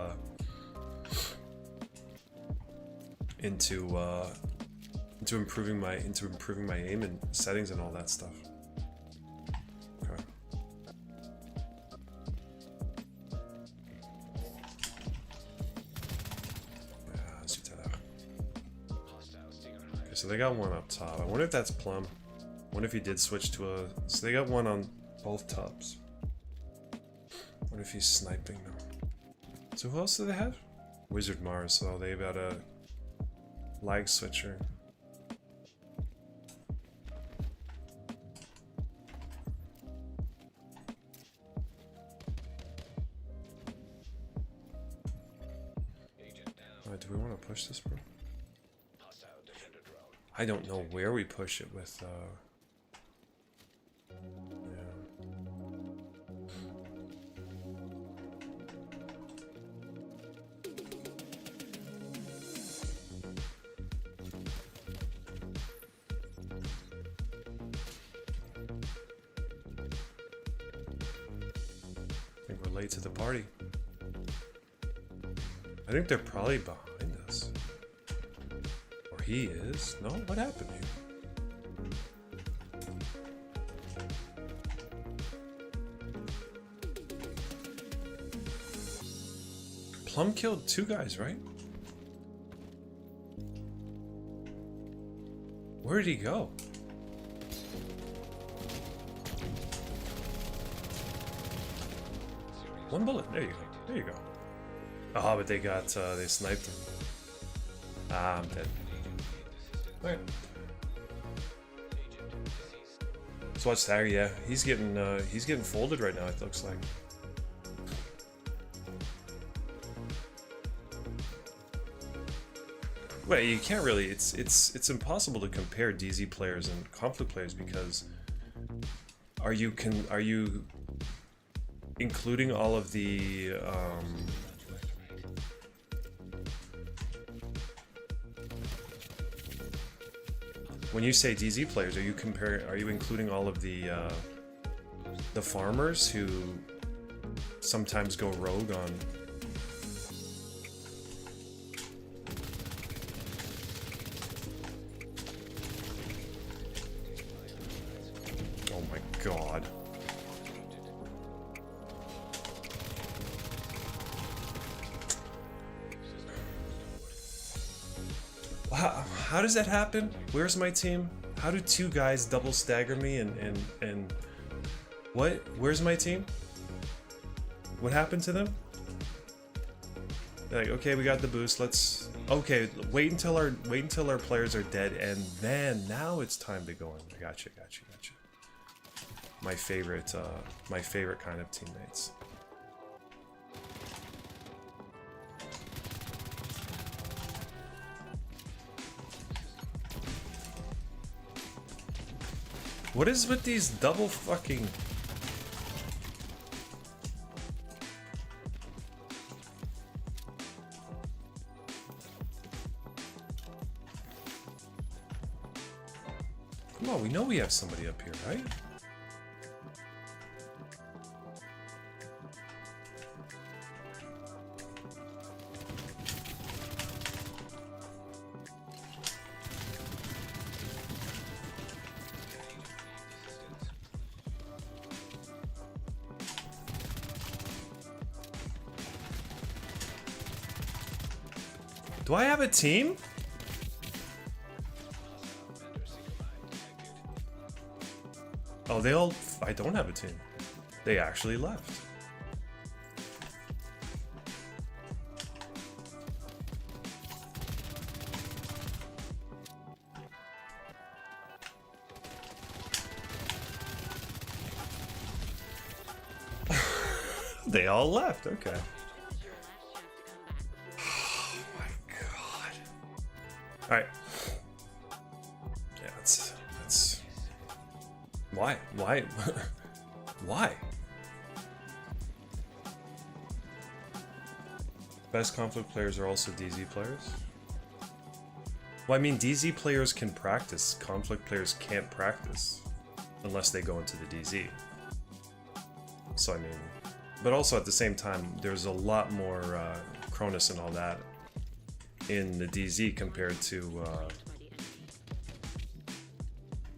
improving my aim and settings and all that stuff. Okay. Okay, so they got one up top. I wonder if that's Plum. I wonder if he did switch to a. So they got one on both tops. What if he's sniping them? So who else do they have? Wizard Mars. So they've got a lag switcher. Alright, do we want to push this, bro? I don't know where we push it with. I think we're late to the party. I think they're probably behind us. Or he is. No? What happened here? Plum killed two guys, right? Where did he go? One bullet. There you go. There you go. Oh, but they got, they sniped him. Ah, I'm dead. Alright. Let's watch Tiger, yeah. He's getting folded right now, it looks like. Well, you can't really, it's impossible to compare DZ players and conflict players because are you including all of the when you say DZ players, are you including all of the farmers who sometimes go rogue on? Oh my god. Wow, how does that happen? Where's my team? How do two guys double stagger me and what? Where's my team? What happened to them? They're like, okay, we got the boost. Let's okay. Wait until our players are dead, and then now it's time to go in. Gotcha. My favorite kind of teammates. What is with these double fucking... Come on, we know we have somebody up here, right? Do I have a team? Oh, they all... I don't have a team. They actually left. They all left. Okay. Oh my god. All right. Yeah, that's. Why? Why? Why? Best conflict players are also DZ players. Well, I mean, DZ players can practice. Conflict players can't practice unless they go into the DZ. So I mean, but also at the same time, there's a lot more Cronus and all that in the DZ compared to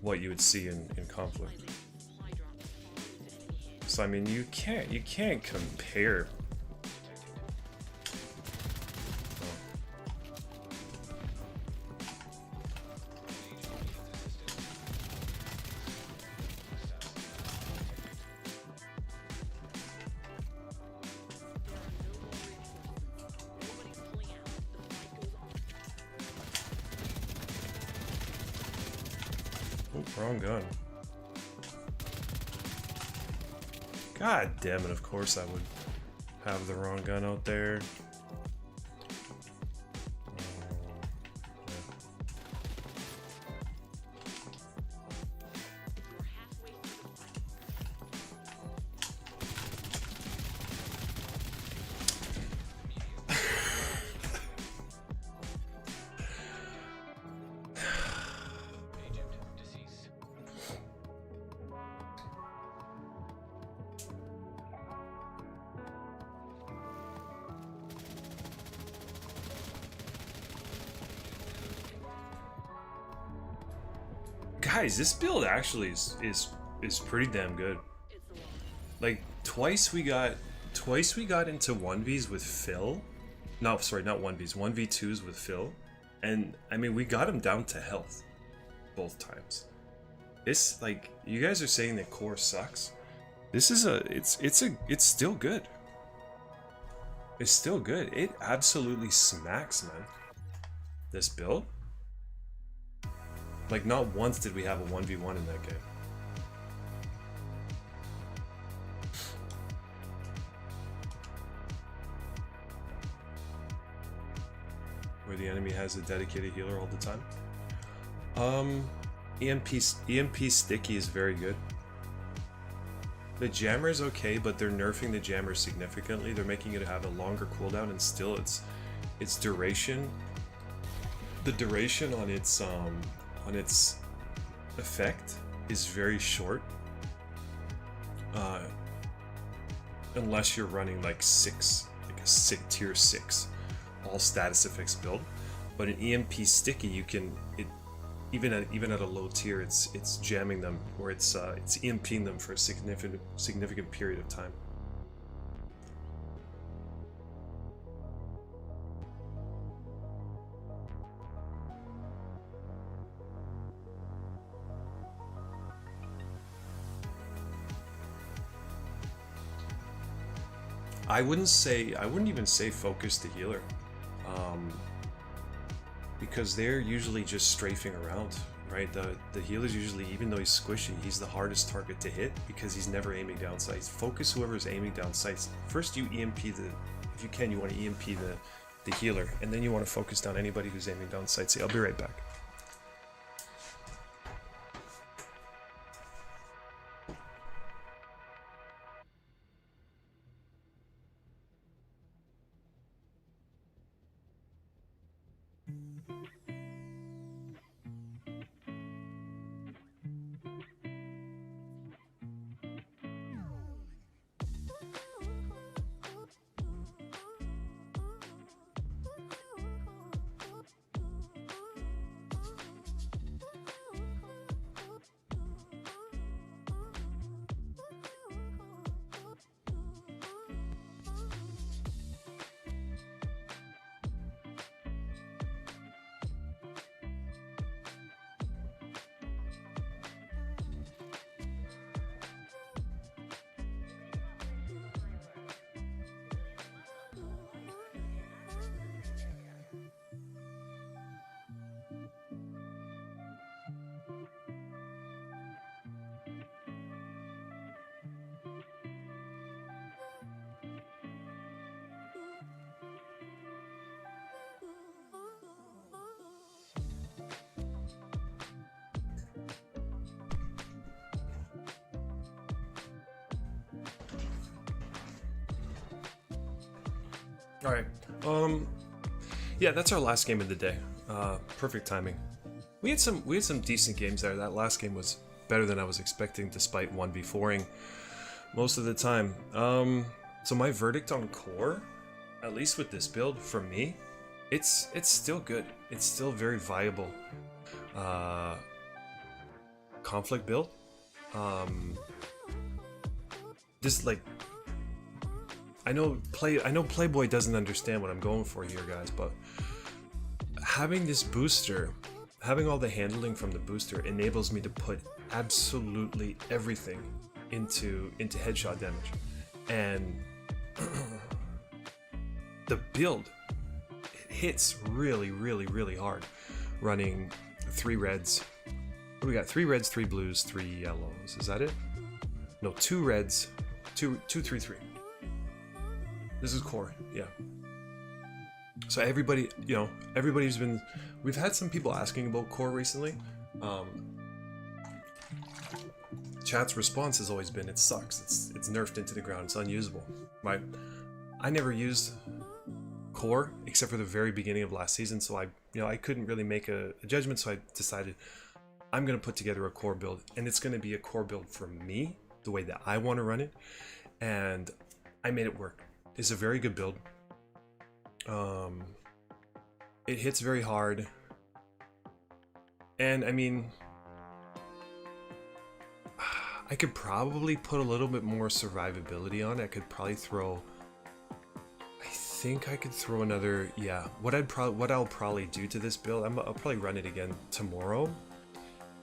what you would see in conflict. So I mean, you can't compare. Wrong gun. God damn it, of course I would have the wrong gun out there. Guys, this build actually is pretty damn good. Like twice we got into 1vs with Phil. No, sorry, not 1vs, 1v2s with Phil. And I mean, we got him down to health both times. It's like, you guys are saying that core sucks. This is it's still good. It's still good. It absolutely smacks, man. This build. Like, not once did we have a 1v1 in that game. Where the enemy has a dedicated healer all the time. EMP sticky is very good. The jammer is okay, but they're nerfing the jammer significantly. They're making it have a longer cooldown, and still its duration. The duration on its effect is very short, unless you're running like tier 6 all status effects build. But an EMP sticky, you can even at a low tier, it's jamming them, or it's EMPing them for a significant period of time. I wouldn't even say focus the healer, because they're usually just strafing around, right? The healer's usually, even though he's squishy, he's the hardest target to hit because he's never aiming down sights. Focus whoever's aiming down sights. First you EMP if you can, you want to EMP the healer, and then you want to focus down anybody who's aiming down sights. I'll be right back. All right. Yeah, that's our last game of the day. Perfect timing. We had some decent games there. That last game was better than I was expecting, despite 1v4ing most of the time. So my verdict on core, at least with this build, for me, it's still good. It's still very viable. Conflict build. Just like, I know Playboy doesn't understand what I'm going for here, guys, but having this booster, having all the handling from the booster enables me to put absolutely everything into headshot damage. And the build, it hits really hard, running 3 reds. What do we got? 3 reds, 3 blues, 3 yellows. Is that it? No, 2 reds, 2 3 3. This is core, yeah. So everybody, you know, everybody's been. We've had some people asking about core recently. Chat's response has always been, it sucks. It's nerfed into the ground. It's unusable, right? I never used core except for the very beginning of last season, so I couldn't really make a judgment. So I decided I'm gonna put together a core build, and it's gonna be a core build for me, the way that I want to run it, and I made it work. It's a very good build. It hits very hard, and I mean, I could probably put a little bit more survivability on it. I could probably throw, I think I could throw another, yeah. What I'll probably do to this build, I'll probably run it again tomorrow,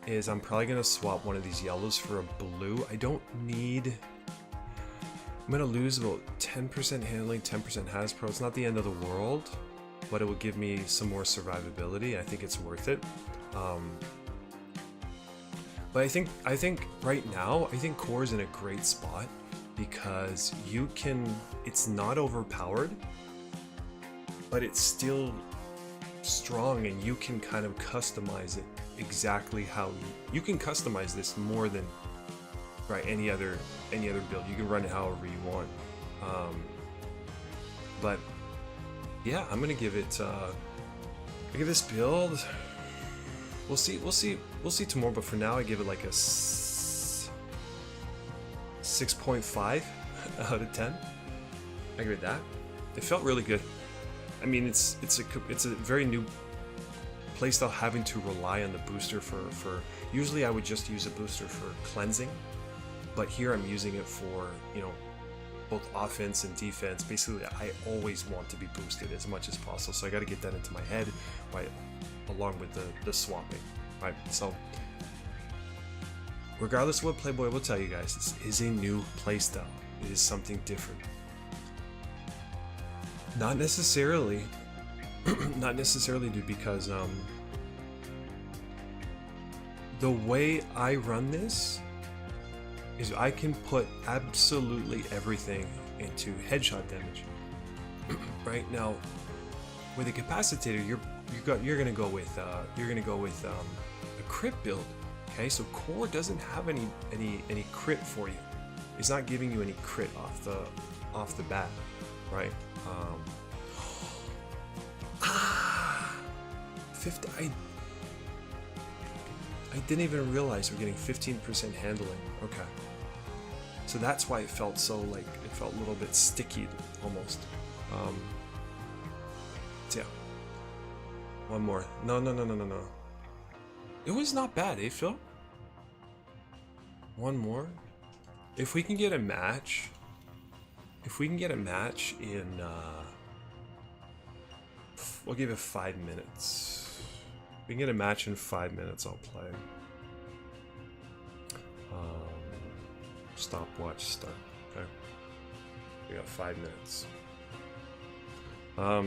is I'm probably gonna swap one of these yellows for a blue. I don't need, I'm gonna lose about 10% handling, 10% Hasbro. It's not the end of the world, but it will give me some more survivability. I think it's worth it. But I think right now, I think core is in a great spot because you can, it's not overpowered, but it's still strong, and you can kind of customize it exactly how you can customize this more than any other build. You can run it however you want. But yeah, I'm gonna give it give this build, we'll see tomorrow, but for now I give it like a 6.5 out of 10. I give it that. It felt really good. I mean, it's a very new playstyle, having to rely on the booster for usually I would just use a booster for cleansing, but here I'm using it for, you know, both offense and defense. Basically, I always want to be boosted as much as possible, so I got to get that into my head, right, along with the swapping, right? So regardless of what Playboy will tell you guys, this is a new playstyle. It is something different. Not necessarily dude, because the way I run this is I can put absolutely everything into headshot damage. Right now, with a capacitator, you're gonna go with a crit build. Okay, so core doesn't have any crit for you. It's not giving you any crit off the bat, right? 50. I didn't even realize we're getting 15% handling. Okay, so that's why it felt so, like, it felt a little bit sticky almost. So yeah, one more. No. It was not bad, eh, Phil? One more. If we can get a match, in, we'll give it 5 minutes. If we can get a match in 5 minutes, I'll play. Stopwatch start. Okay. We got 5 minutes. I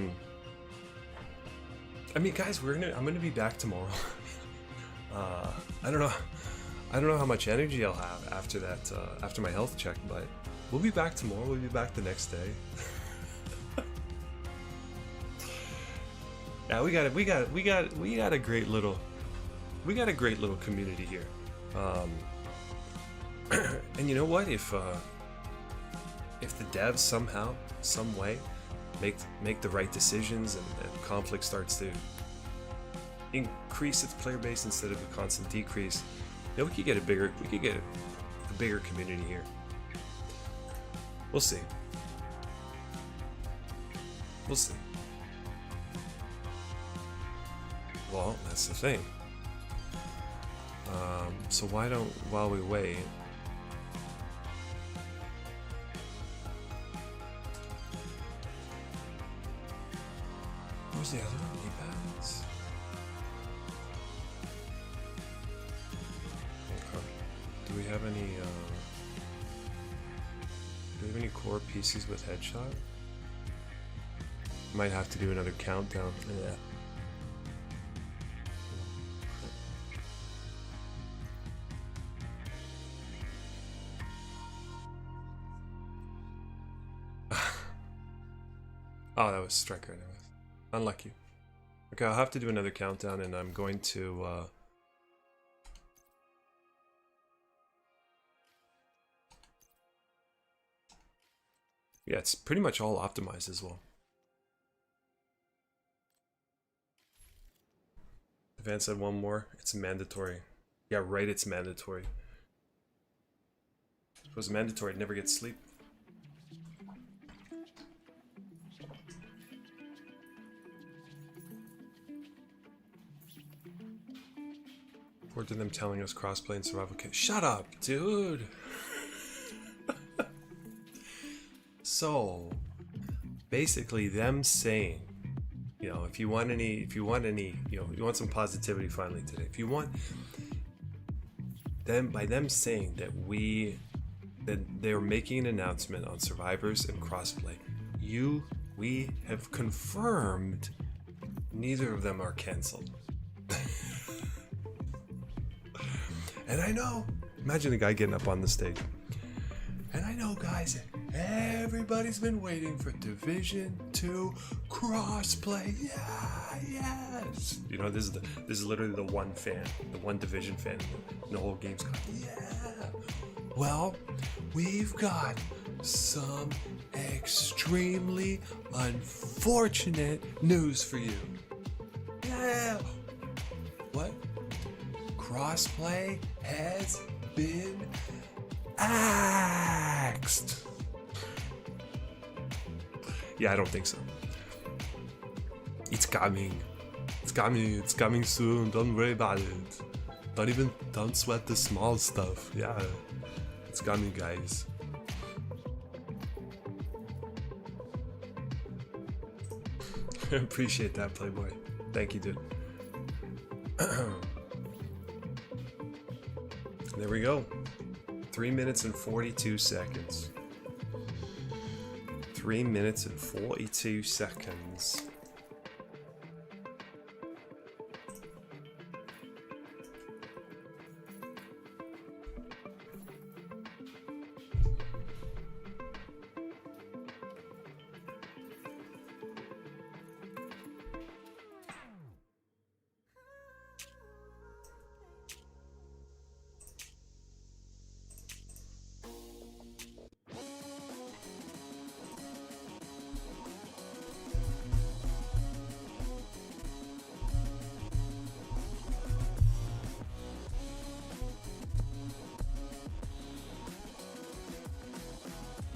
mean, guys, I'm gonna be back tomorrow. I don't know how much energy I'll have after that, after my health check, but we'll be back tomorrow. We'll be back the next day. Yeah, we got a great little community here. And you know what? If the devs somehow, some way, make the right decisions, and conflict starts to increase its player base instead of a constant decrease. You know, we could get a bigger community here. We'll see. We'll see. Well, that's the thing. So while we wait, where's the other one? E-pads? Okay. Do we have any core PCs with headshot? Might have to do another countdown. Yeah. Oh, that was striker anyways. Unlucky. Okay, I'll have to do another countdown, and I'm going to yeah, it's pretty much all optimized as well. Van said one more. It's mandatory. Yeah, right, it's mandatory. If it was mandatory, I'd never get sleep. Forward to them telling us crossplay and survival kit. Shut up, dude! So, basically them saying, you know, if you want some positivity finally today. If you want them, by them saying that they're making an announcement on survivors and crossplay, we have confirmed neither of them are cancelled. And I know, imagine the guy getting up on the stage. And I know, guys, everybody's been waiting for Division 2 crossplay. Yeah, yes. You know, this is literally the one fan, the one Division fan in the whole Gamescom. Yeah. Well, we've got some extremely unfortunate news for you. Yeah. What? Crossplay has been axed. Yeah, I don't think so. It's coming. It's coming. It's coming soon. Don't worry about it. Don't sweat the small stuff. Yeah, it's coming, guys. Appreciate that, Playboy. Thank you, dude. There we go. 3 minutes and 42 seconds. 3 minutes and 42 seconds.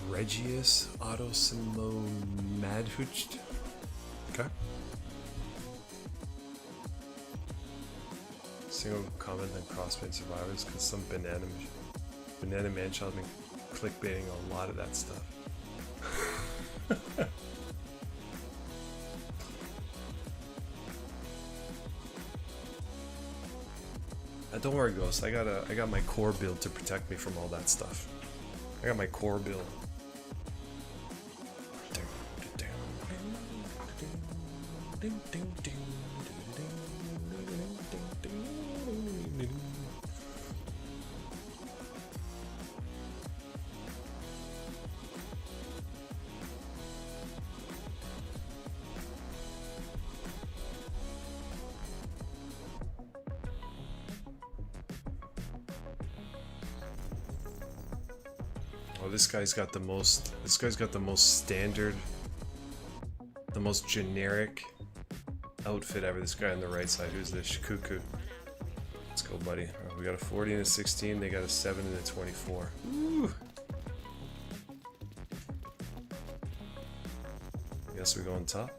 Regius Autosimo Madhucht. Okay. Single comment on crossplay survivors because some banana man child been clickbaiting a lot of that stuff. Don't worry, Ghost. I got my core build to protect me from all that stuff. I got my core build. Oh, this guy's got the most standard the most generic outfit ever. This guy on the right side, who's this? Shikuku. Let's go, buddy. We got a 40 and a 16. They got a 7 and a 24. Woo! Guess we go on top.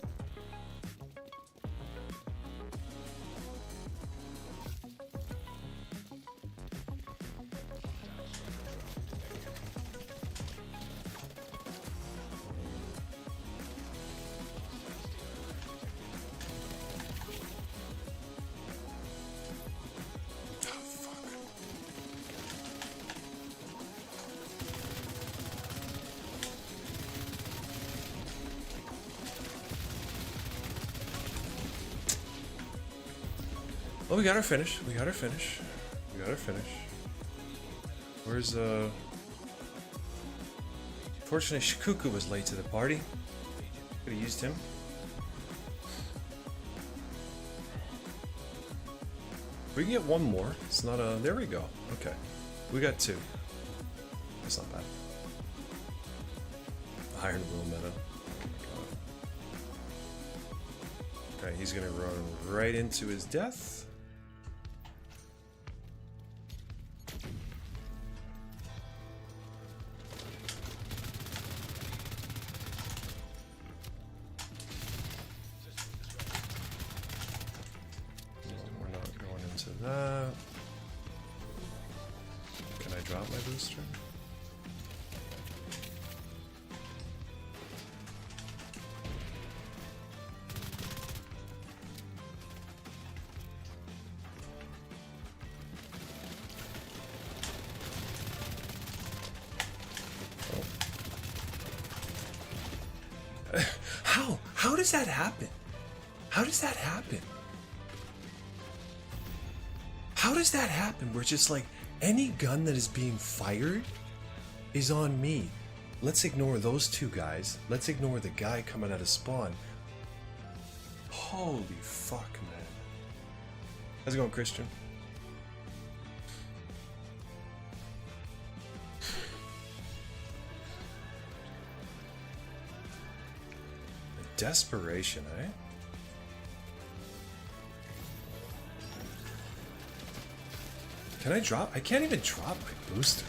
Oh, we got our finish. We got our finish. We got our finish. Where's Fortunately, Shikuku was late to the party. Could have used him. We can get one more. It's not a. There we go. Okay. We got 2. That's not bad. Iron Will meta. Okay, he's gonna run right into his death. We're not going into that. Can I drop my booster? How does that happen? How does that happen? How does that happen? Where just like any gun that is being fired is on me. Let's ignore those 2 guys. Let's ignore the guy coming out of spawn. Holy fuck, man. How's it going, Christian? Desperation, eh? Can I drop? I can't even drop my booster.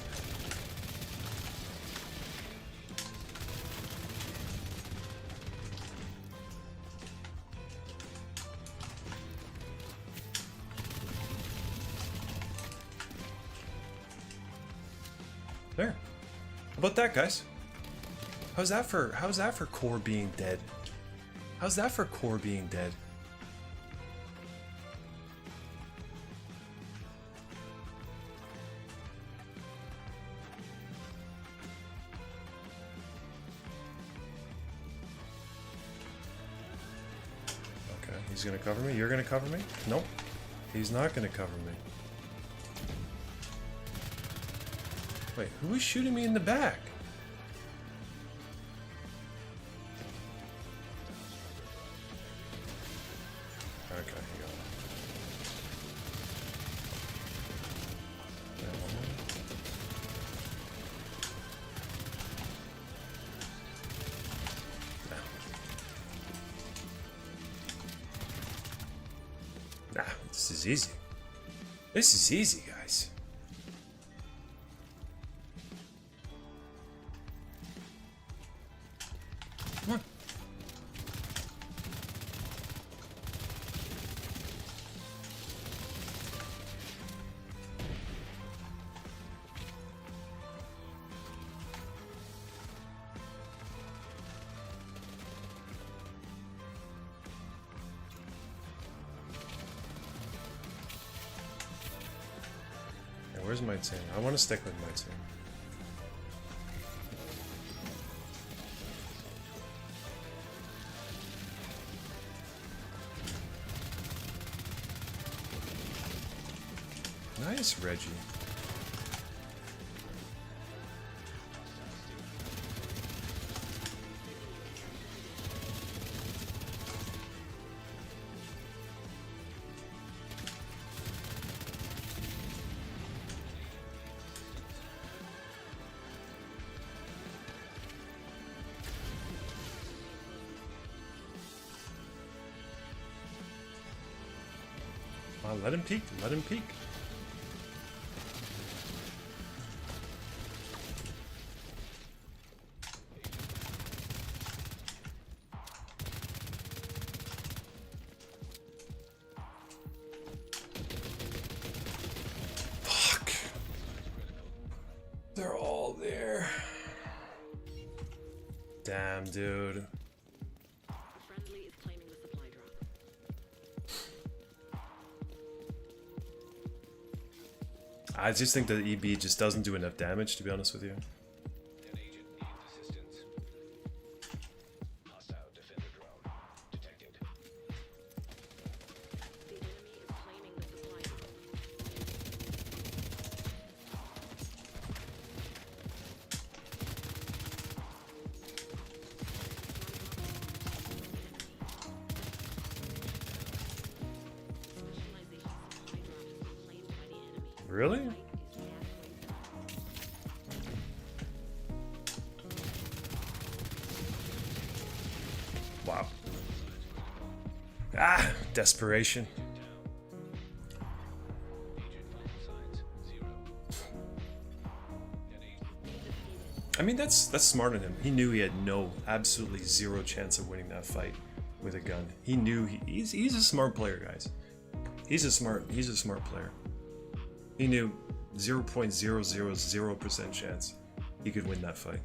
There. How about that, guys? How's that for core being dead? How's that for core being dead? Okay, he's gonna cover me. You're gonna cover me? Nope. He's not gonna cover me. Wait, who was shooting me in the back? This is easy. This is easy, guys. Come on. Where's my team? I want to stick with my team. Nice, Reggie. Let him peek. Let him peek. Fuck. They're all there. Damn, dude. Friendly is claiming the supply drop. I just think that EB just doesn't do enough damage, to be honest with you. An agent needs assistance. Hostile defender drone detected. The enemy is claiming the supply drop. Specialization supply drop has been claimed by the enemy. Really? Fight is halfway done. Wow. Ah, desperation. Agent vital signs 0. An agent I mean, that's smart of him. He knew he had absolutely zero chance of winning that fight with a gun. He knew he's a smart player, guys. He's a smart player. He knew 0.000% chance he could win that fight.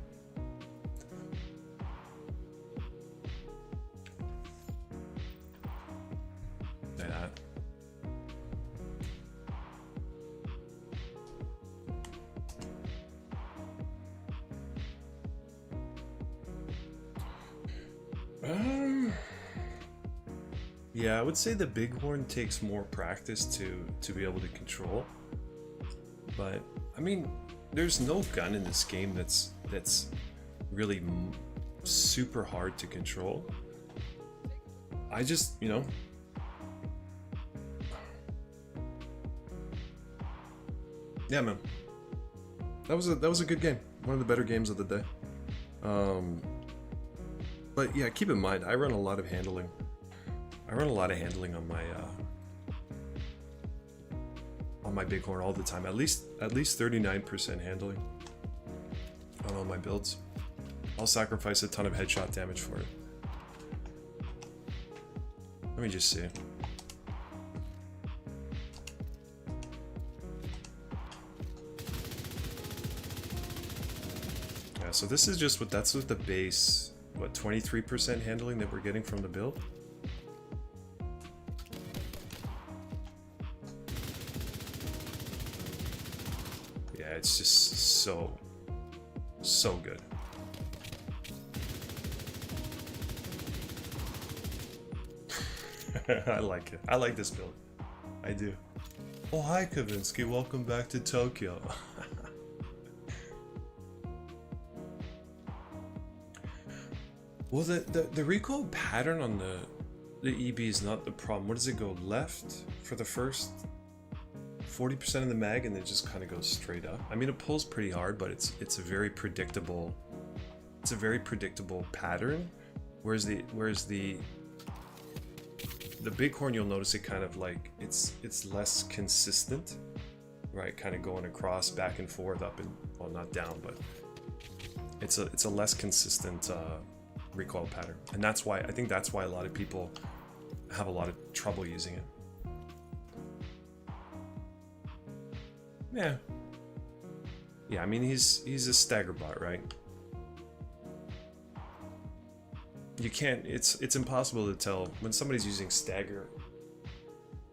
Like that. Yeah, I would say the bighorn takes more practice to be able to control. But I mean, there's no gun in this game that's really super hard to control. I just, you know, yeah, man, that was a good game. One of the better games of the day. But yeah, keep in mind, I run a lot of handling. I run a lot of handling on my bighorn all the time. At least 39% handling on all my builds. I'll sacrifice a ton of headshot damage for it. Let me just see. Yeah, so this is just that's with the base, what, 23% handling that we're getting from the build? Yeah, it's just so good. I like it. I like this build. I do. Oh, hi, Kavinsky. Welcome back to Tokyo. Well, the recoil pattern on the EB is not the problem. What does it go? Left for the first 40% of the mag, and then it just kind of goes straight up. I mean, it pulls pretty hard, but it's a very predictable. It's a very predictable pattern. Whereas the bighorn, you'll notice it kind of like it's less consistent, right? Kind of going across, back and forth, up and, well, not down, but it's a less consistent recoil pattern, and that's why I think that's why a lot of people have a lot of trouble using it. Yeah. I mean, he's a stagger bot, right? You can't. It's impossible to tell when somebody's using stagger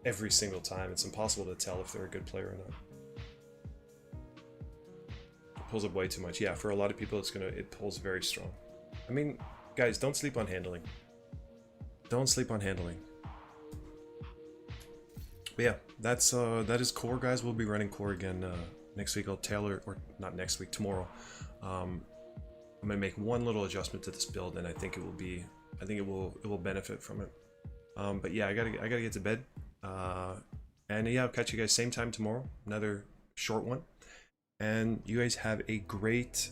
every single time. It's impossible to tell if they're a good player or not. It pulls up way too much. Yeah, for a lot of people, it pulls very strong. I mean, guys, don't sleep on handling. Don't sleep on handling. But yeah, that is core, guys. We'll be running core again next week. I'll tailor, or not next week, tomorrow. I'm gonna make one little adjustment to this build, and I think it will benefit from it. But yeah, I gotta get to bed. And yeah, I'll catch you guys same time tomorrow. Another short one. And you guys have a great